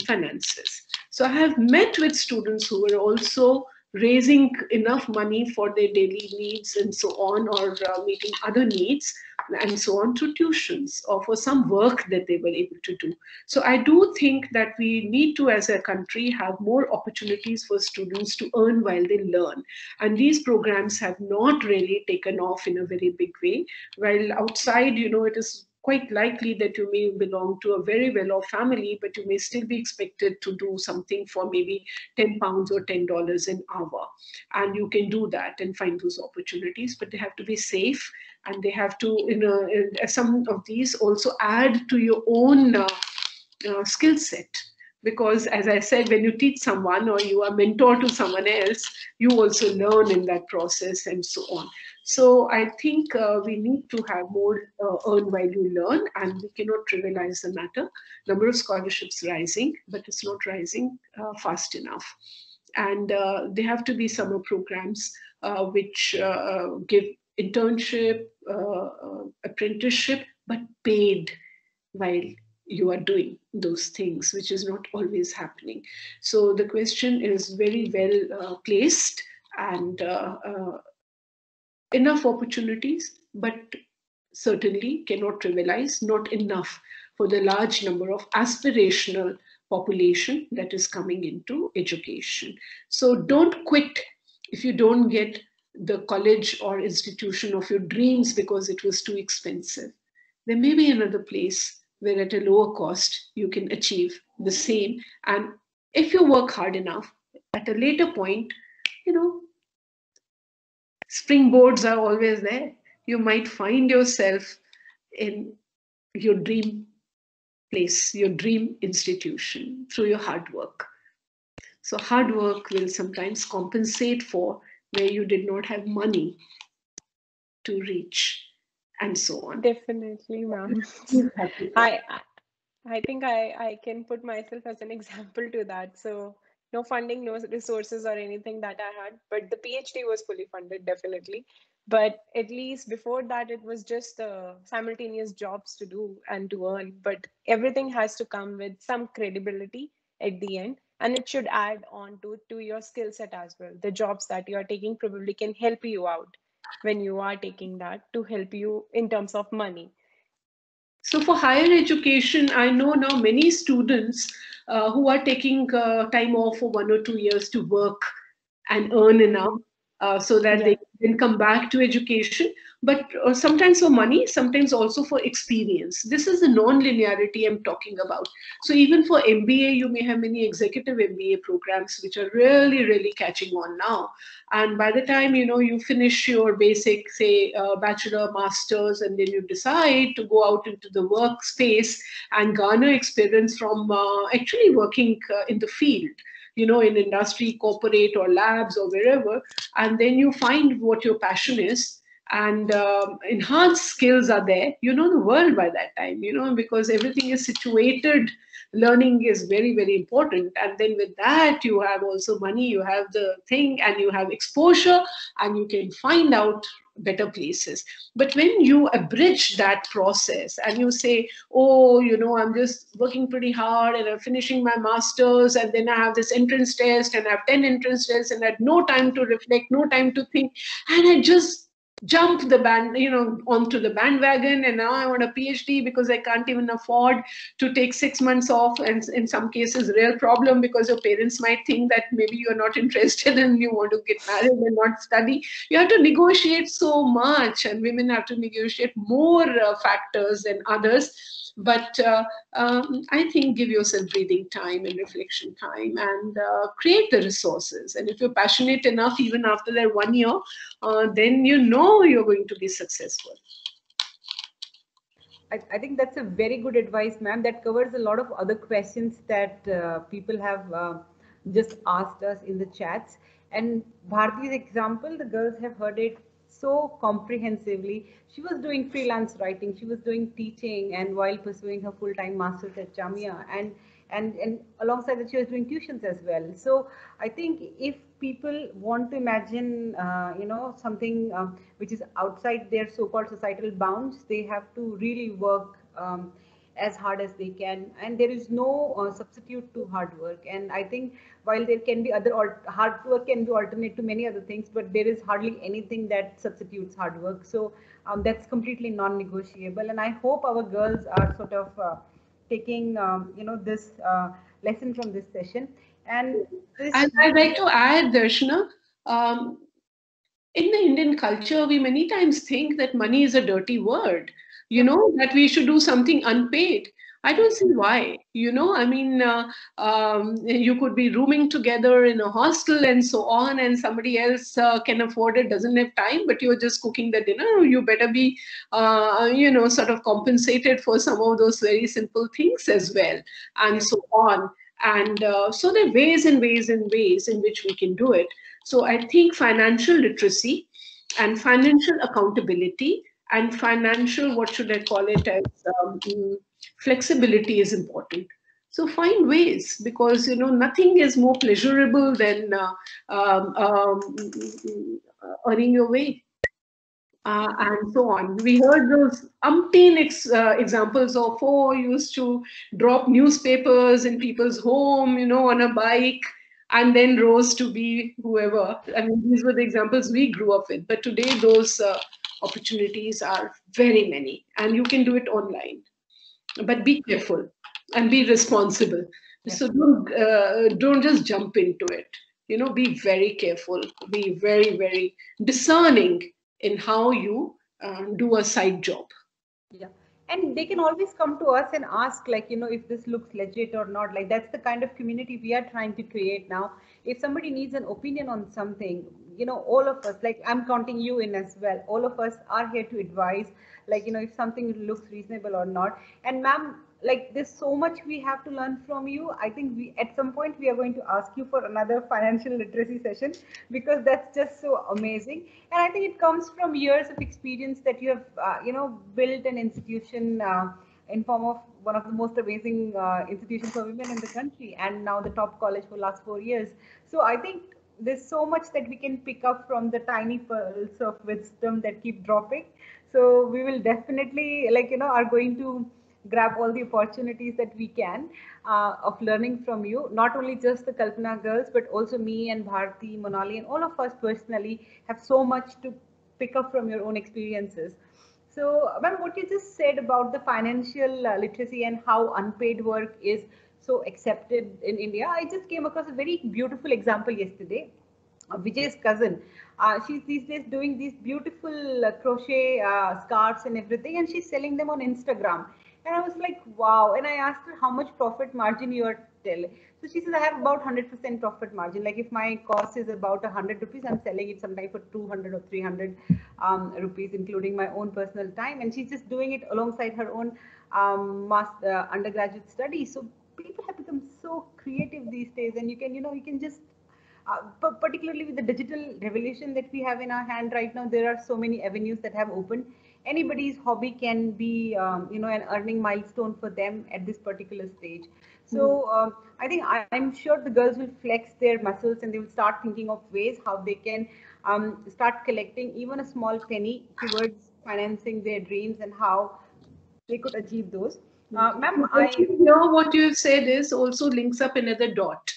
finances. So I have met with students who were also raising enough money for their daily needs and so on, or meeting other needs and so on through tuitions or for some work that they were able to do. So I do think that we need to, as a country, have more opportunities for students to earn while they learn. And these programs have not really taken off in a very big way. While outside, it is quite likely that you may belong to a very well-off family, but you may still be expected to do something for maybe £10 or $10 an hour. And you can do that and find those opportunities, but they have to be safe, and they have to, some of these also add to your own skill set. Because as I said, when you teach someone or you are mentor to someone else, you also learn in that process and so on. So I think we need to have more earn while you learn, and we cannot trivialize the matter. Number of scholarships rising, but it's not rising fast enough. And there have to be summer programs which give internship, apprenticeship, but paid while you are doing those things, which is not always happening. So the question is very well placed, and enough opportunities, but certainly cannot trivialize, not enough for the large number of aspirational population that is coming into education. So don't quit if you don't get the college or institution of your dreams because it was too expensive. There may be another place where at a lower cost you can achieve the same. And if you work hard enough, at a later point, springboards are always there. You might find yourself in your dream place, your dream institution through your hard work. So hard work will sometimes compensate for where you did not have money to reach, and so on. Definitely, ma'am. I think I can put myself as an example to that. So no funding, no resources or anything that I had, but the PhD was fully funded, definitely. But at least before that, it was just simultaneous jobs to do and to earn. But everything has to come with some credibility at the end, and it should add on to your skill set as well. The jobs that you are taking probably can help you out when you are taking that to help you in terms of money. So for higher education, I know now many students who are taking time off for 1 or 2 years to work and earn enough so that they can come back to education, but sometimes for money, sometimes also for experience. This is the non-linearity I'm talking about. So even for MBA, you may have many executive MBA programs which are really, really catching on now. And by the time, you finish your basic, say, bachelor, master's, and then you decide to go out into the workspace and garner experience from actually working in the field, in industry, corporate, or labs, or wherever, and then you find what your passion is, and enhanced skills are there. You know the world by that time, because everything is situated. Learning is very, very important. And then with that, you have also money, you have the thing, and you have exposure, and you can find out better places. But when you abridge that process and you say, oh, I'm just working pretty hard and I'm finishing my master's, and then I have this entrance test and I have 10 entrance tests, and I had no time to reflect, no time to think, and I just jump onto the bandwagon, and now I want a PhD because I can't even afford to take 6 months off, and in some cases real problem because your parents might think that maybe you're not interested and you want to get married and not study. You have to negotiate so much, and women have to negotiate more factors than others. But I think give yourself breathing time and reflection time, and create the resources. And if you're passionate enough, even after that 1 year, then you're going to be successful. I think that's a very good advice, ma'am. That covers a lot of other questions that people have just asked us in the chats. And Bharti's example, the girls have heard it so comprehensively. She was doing freelance writing, she was doing teaching, and while pursuing her full-time master's at Jamia, and alongside that she was doing tuitions as well. So I think if people want to imagine something which is outside their so-called societal bounds, they have to really work as hard as they can, and there is no substitute to hard work. And I think while there can be hard work can be alternate to many other things, but there is hardly anything that substitutes hard work. So that's completely non-negotiable, and I hope our girls are sort of taking this lesson from this session. And I'd like to add, Darshana, in the Indian culture, we many times think that money is a dirty word, that we should do something unpaid. I don't see why, I mean, you could be rooming together in a hostel and so on, and somebody else can afford it, doesn't have time, but you're just cooking the dinner. You better be, sort of compensated for some of those very simple things as well, and so on. And so there are ways in which we can do it. So I think financial literacy and financial accountability and financial, what should I call it, as flexibility is important. So find ways, because nothing is more pleasurable than earning your way. And so on. We heard those umpteen examples of, used to drop newspapers in people's home, on a bike, and then rose to be whoever. I mean, these were the examples we grew up with. But today, those opportunities are very many, and you can do it online. But be careful and be responsible. Yeah. So don't just jump into it. Be very careful. Be very, very discerning in how you do a side job. Yeah. And they can always come to us and ask, like, if this looks legit or not. Like, that's the kind of community we are trying to create now. If somebody needs an opinion on something, all of us, like, I'm counting you in as well. All of us are here to advise, like, if something looks reasonable or not. And ma'am, like, there's so much we have to learn from you. I think at some point we are going to ask you for another financial literacy session, because that's just so amazing. And I think it comes from years of experience that you have, built an institution in form of one of the most amazing institutions for women in the country, and now the top college for the last 4 years. So I think there's so much that we can pick up from the tiny pearls of wisdom that keep dropping. So we will definitely, are going to grab all the opportunities that we can of learning from you. Not only just the Kalpana girls, but also me and Bharti, Monali, and all of us personally have so much to pick up from your own experiences. So, ma'am, what you just said about the financial literacy and how unpaid work is so accepted in India, I just came across a very beautiful example yesterday. Vijay's cousin, she's these days doing these beautiful crochet scarves and everything, and she's selling them on Instagram. And I was like, wow. And I asked her how much profit margin you are telling. So she says, I have about 100% profit margin. Like, if my cost is about 100 rupees, I'm selling it sometimes for 200 or 300 rupees, including my own personal time. And she's just doing it alongside her own undergraduate studies. So people have become so creative these days, and you can just, particularly with the digital revolution that we have in our hand right now, there are so many avenues that have opened. Anybody's hobby can be, an earning milestone for them at this particular stage. So I think I'm sure the girls will flex their muscles, and they will start thinking of ways how they can start collecting even a small penny towards financing their dreams and how they could achieve those. Ma'am, what you've said is also links up another dot.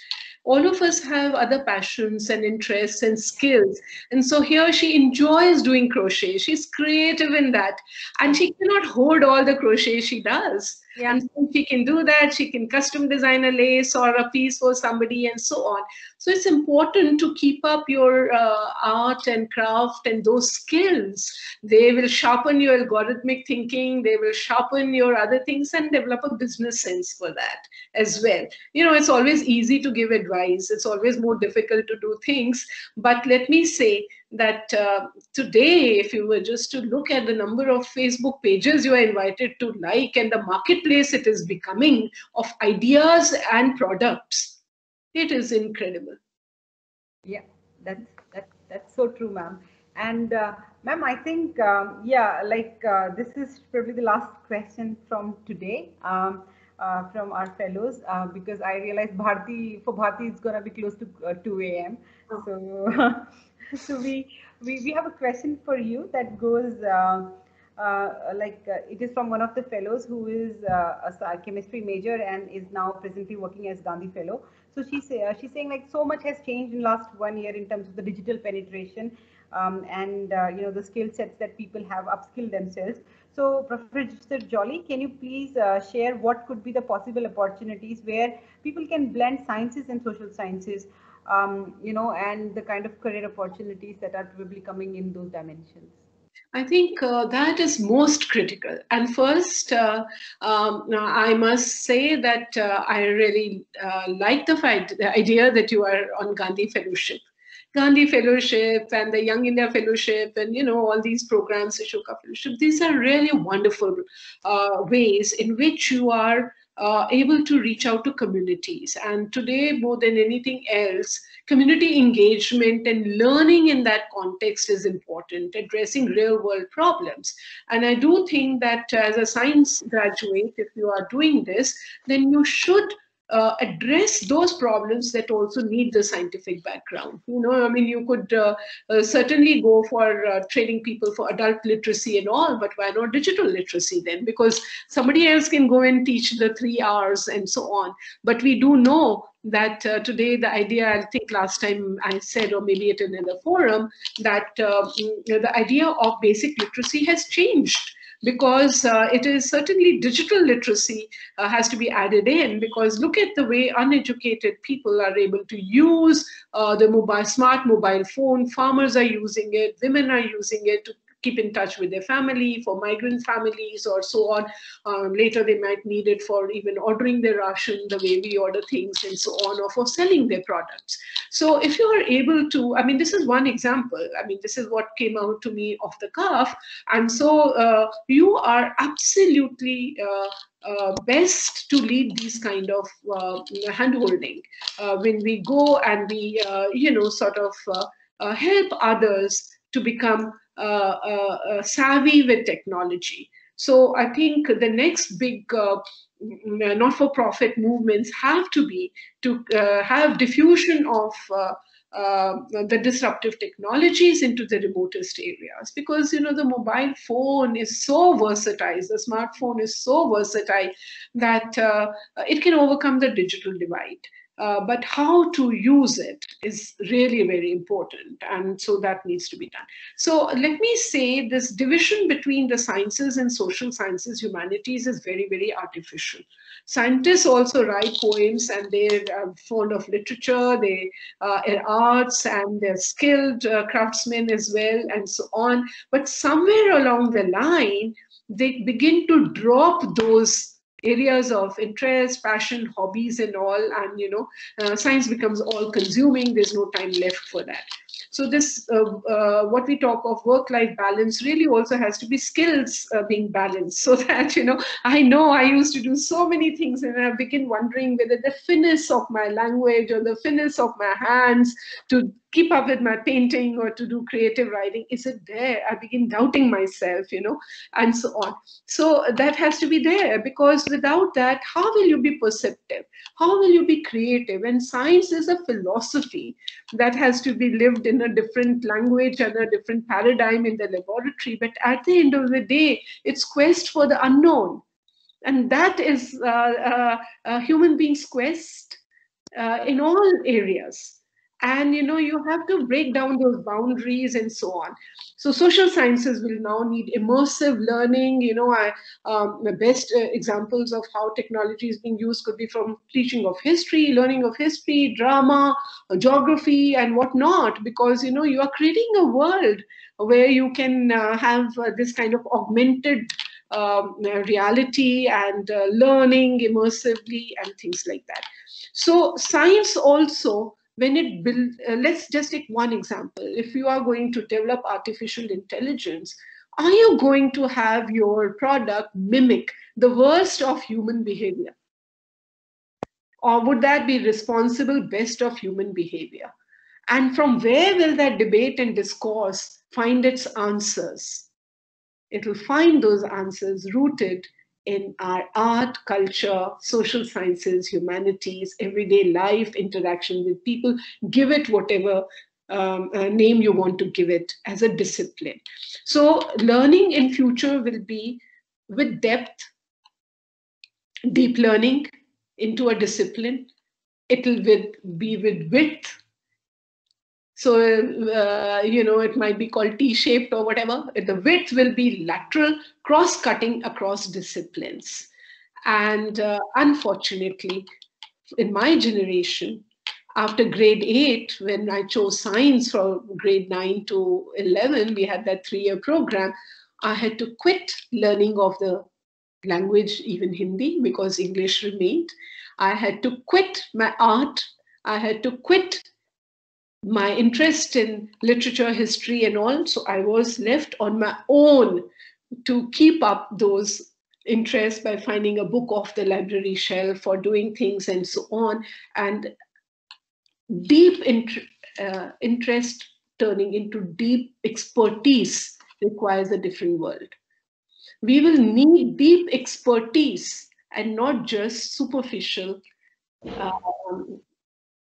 All of us have other passions and interests and skills. And so here she enjoys doing crochet. She's creative in that. And she cannot hoard all the crochet she does. Yeah. And so she can do that. She can custom design a lace or a piece for somebody and so on. So it's important to keep up your art and craft and those skills. They will sharpen your algorithmic thinking. They will sharpen your other things and develop a business sense for that as well. It's always easy to give advice. It's always more difficult to do things. But let me say that today, if you were just to look at the number of Facebook pages you are invited to like, and the marketplace it is becoming of ideas and products, it is incredible. Yeah, that's so true, ma'am. And ma'am, I think, this is probably the last question from today. From our fellows, because I realize for Bharti it's gonna be close to 2 a.m. So, so we have a question for you that goes, it is from one of the fellows who is a chemistry major and is now presently working as Gandhi Fellow. So she's saying like so much has changed in last 1 year in terms of the digital penetration and the skill sets that people have upskilled themselves. So Professor Jolly, can you please share what could be the possible opportunities where people can blend sciences and social sciences, and the kind of career opportunities that are probably coming in those dimensions? I think that is most critical. And first, I must say that I really like the idea that you are on Gandhi Fellowship. Gandhi Fellowship and the Young India Fellowship and, all these programs, Ashoka Fellowship, these are really wonderful ways in which you are able to reach out to communities. And today, more than anything else, community engagement and learning in that context is important, addressing real world problems. And I do think that as a science graduate, if you are doing this, then you should address those problems that also need the scientific background. You could certainly go for training people for adult literacy and all, but why not digital literacy then? Because somebody else can go and teach the 3 hours and so on. But we do know that today the idea, I think last time I said, or maybe at another forum, that the idea of basic literacy has changed. Because it is certainly digital literacy has to be added in, because look at the way uneducated people are able to use the smart mobile phone. Farmers are using it, women are using it to keep in touch with their family, for migrant families or so on. Later they might need it for even ordering their ration, the way we order things and so on, or for selling their products. So if you are able to, this is one example. This is what came out to me off the cuff. And so you are absolutely best to lead these kind of hand-holding when we go and we, help others to become savvy with technology. So I think the next big not-for-profit movements have to be to have diffusion of the disruptive technologies into the remotest areas, because the mobile phone is so versatile, the smartphone is so versatile that it can overcome the digital divide. But how to use it is really very important. And so that needs to be done. So let me say this division between the sciences and social sciences, humanities is very, very artificial. Scientists also write poems and they're fond of literature, they are arts, and they're skilled craftsmen as well, and so on. But somewhere along the line, they begin to drop those areas of interest, passion, hobbies and all, and science becomes all consuming. There's no time left for that. So this, what we talk of work-life balance really also has to be skills being balanced, so that, I know I used to do so many things and I begin wondering whether the finesse of my language or the finesse of my hands to keep up with my painting or to do creative writing, is it there? I begin doubting myself, and so on. So that has to be there, because without that, how will you be perceptive? How will you be creative? And science is a philosophy that has to be lived in a different language and a different paradigm in the laboratory. But at the end of the day, it's quest for the unknown. And that is human beings' quest in all areas. And, you have to break down those boundaries and so on. So social sciences will now need immersive learning. The best examples of how technology is being used could be from teaching of history, learning of history, drama, geography, and whatnot, because, you are creating a world where you can have this kind of augmented reality and learning immersively and things like that. So science also, when it builds, let's just take one example. If you are going to develop artificial intelligence, are you going to have your product mimic the worst of human behavior? Or would that be responsible best of human behavior? And from where will that debate and discourse find its answers? It will find those answers rooted in our art, culture, social sciences, humanities, everyday life, interaction with people. Give it whatever name you want to give it, as a discipline. So learning in future will be with depth, deep learning into a discipline. It will be with width. So, it might be called T-shaped or whatever. The width will be lateral, cross-cutting across disciplines. And unfortunately, in my generation, after grade 8, when I chose science from grade 9 to 11, we had that 3-year program, I had to quit learning of the language, even Hindi, because English remained. I had to quit my art. I had to quit my interest in literature, history, and all. So I was left on my own to keep up those interests by finding a book off the library shelf or doing things and so on. And deep interest turning into deep expertise requires a different world. We will need deep expertise and not just superficial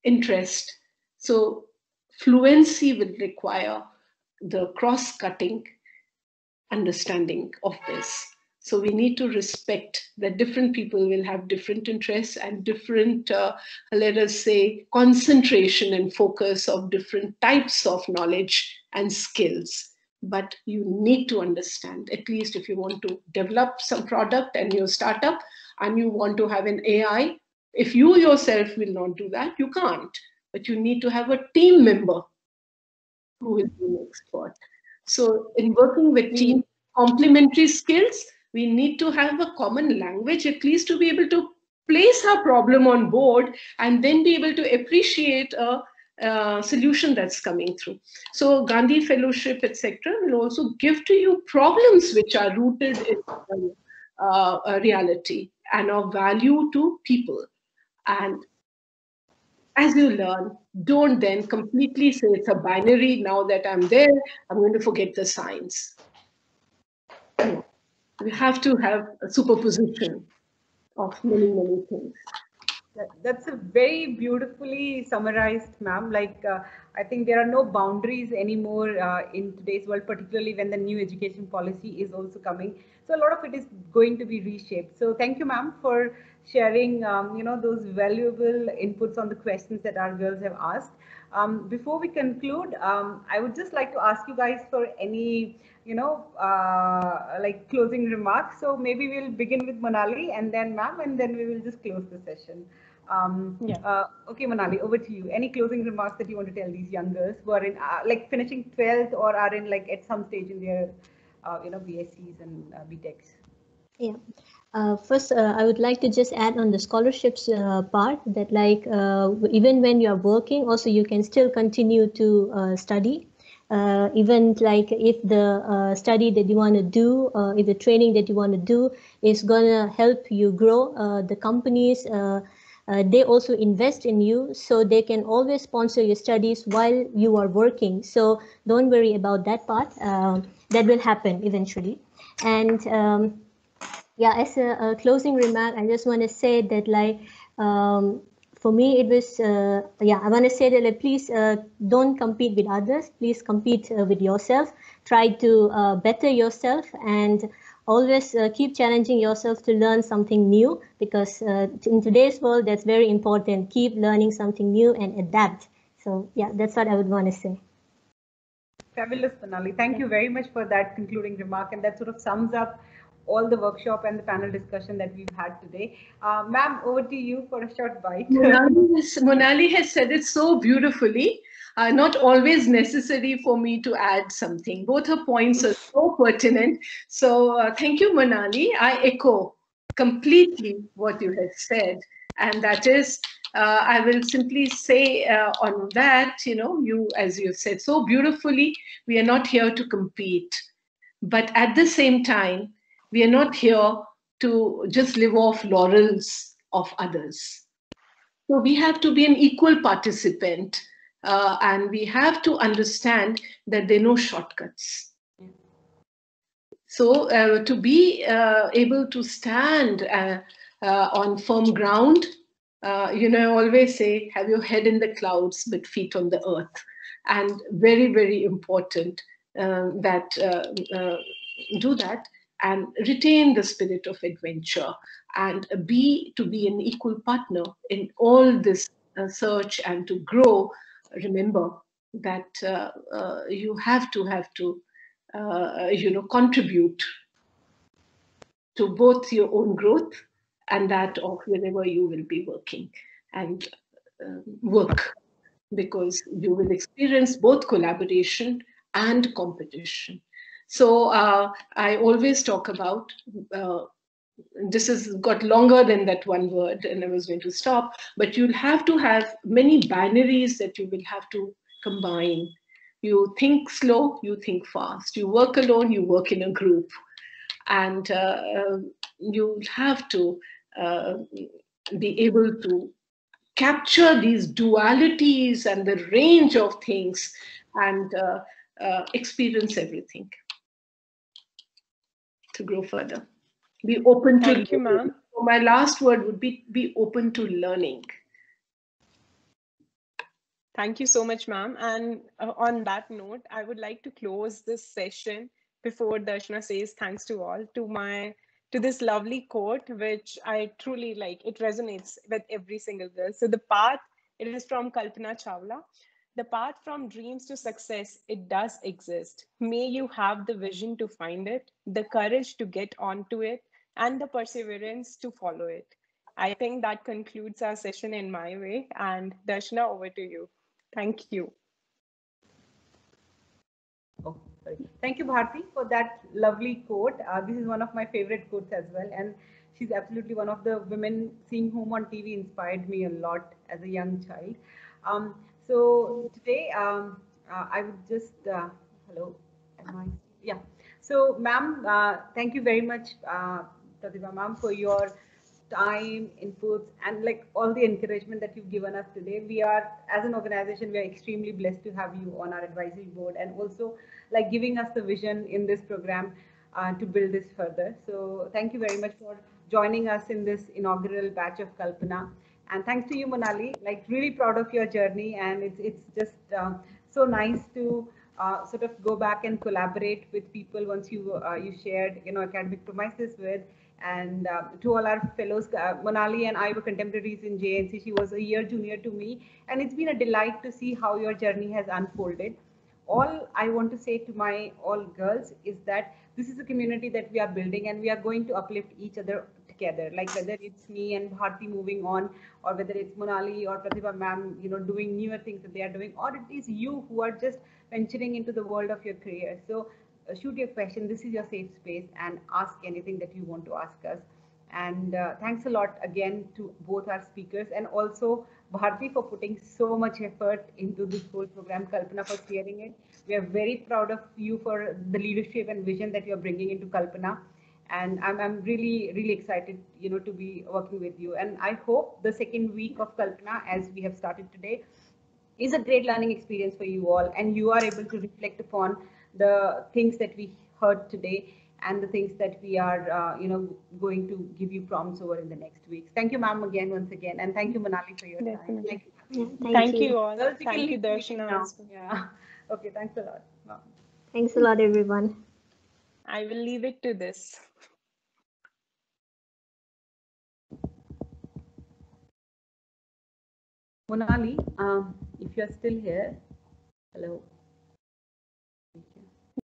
interest. So fluency will require the cross-cutting understanding of this. So we need to respect that different people will have different interests and different, let us say, concentration and focus of different types of knowledge and skills. But you need to understand, at least if you want to develop some product and your startup and you want to have an AI, if you yourself will not do that, you can't. But you need to have a team member who will be an expert. So in working with team complementary skills, we need to have a common language, at least to be able to place our problem on board and then be able to appreciate a solution that's coming through. So Gandhi Fellowship, etc., will also give to you problems which are rooted in a reality and of value to people. And as you learn, don't then completely say it's a binary. Now that I'm there, I'm going to forget the science. No. We have to have a superposition of many, many things. That's a very beautifully summarized, ma'am. Like, I think there are no boundaries anymore in today's world, particularly when the new education policy is also coming. So a lot of it is going to be reshaped. So thank you, ma'am, for sharing, those valuable inputs on the questions that our girls have asked. Before we conclude, I would just like to ask you guys for any, like closing remarks. So maybe we'll begin with Monali and then ma'am, and then we will just close the session. Okay, Monali, over to you. Any closing remarks that you want to tell these young girls who are in like finishing 12th or are in like at some stage in their, BScs and BTechs? Yeah. First, I would like to just add on the scholarships part that like even when you are working, also you can still continue to study. Even like if the study that you want to do, if the training that you want to do is going to help you grow, the companies, they also invest in you, so they can always sponsor your studies while you are working. So don't worry about that part. That will happen eventually. And yeah, as a closing remark, I just want to say that like, for me, it was, I want to say that like, please don't compete with others. Please compete with yourself. Try to better yourself and always keep challenging yourself to learn something new, because in today's world, that's very important. Keep learning something new and adapt. So yeah, that's what I would want to say. Fabulous, Monali. Thank you very much for that concluding remark. And that sort of sums up all the workshop and the panel discussion that we've had today. Ma'am, over to you for a short bite. Monali has said it so beautifully. Not always necessary for me to add something. Both her points are so pertinent. So thank you, Monali. I echo completely what you have said. And that is, I will simply say on that, you, as you said so beautifully, we are not here to compete. But at the same time, we are not here to just live off laurels of others. So we have to be an equal participant, and we have to understand that there are no shortcuts. So to be able to stand on firm ground, I always say, have your head in the clouds, but feet on the earth. and very, very important that do that and retain the spirit of adventure and be an equal partner in all this search and to grow. Remember that you have to contribute to both your own growth and that of wherever you will be working and work, because you will experience both collaboration and competition. So I always talk about, this has got longer than that one word and I was going to stop, but you'll have to have many binaries that you will have to combine. You think slow, you think fast. You work alone, you work in a group. And you have to be able to capture these dualities and the range of things and experience everything to grow further. Be open to Thank you, ma'am. So my last word would be open to learning. Thank you so much, ma'am. And on that note, I would like to close this session before Darshana says thanks to all, to this lovely quote, which I truly like. It resonates with every single girl. So the path, it is from Kalpana Chawla. The path from dreams to success, it does exist. May you have the vision to find it, the courage to get onto it, and the perseverance to follow it. I think that concludes our session in my way. And Darshana, over to you. Thank you. Oh, sorry. Thank you, Bharti, for that lovely quote. This is one of my favorite quotes as well. And she's absolutely one of the women seeing whom on TV inspired me a lot as a young child. So today, I would just, hello, am I? Yeah. So, ma'am, thank you very much, Pratibha, ma'am, for your time, inputs, and like all the encouragement that you've given us today. We are, as an organization, we are extremely blessed to have you on our advisory board and also like giving us the vision in this program to build this further. So thank you very much for joining us in this inaugural batch of Kalpana. And thanks to you, Monali, like really proud of your journey. And it's just so nice to sort of go back and collaborate with people once you shared, academic premises with. And to all our fellows, Monali and I were contemporaries in JNC. She was a year junior to me. And it's been a delight to see how your journey has unfolded. All I want to say to my all girls is that this is a community that we are building and we are going to uplift each other together. Like whether it's me and Bharti moving on, or whether it's Monali or Pratibha ma'am, doing newer things that they are doing, or it is you who are just venturing into the world of your career. So shoot your question. This is your safe space and ask anything that you want to ask us. And thanks a lot again to both our speakers and also Bharti for putting so much effort into this whole program, Kalpana for steering it. We are very proud of you for the leadership and vision that you're bringing into Kalpana. And I'm really, really excited, to be working with you. And I hope the second week of Kalpana, as we have started today, is a great learning experience for you all. And you are able to reflect upon the things that we heard today and the things that we are, going to give you prompts over in the next weeks. Thank you, ma'am, once again. And thank you, Manali, for your time. Thank you. Thank you all. Thank you, Darshana. Yeah. Okay, thanks a lot. Wow. Thanks a lot, everyone. I will leave it to this. Monali, if you're still here, hello.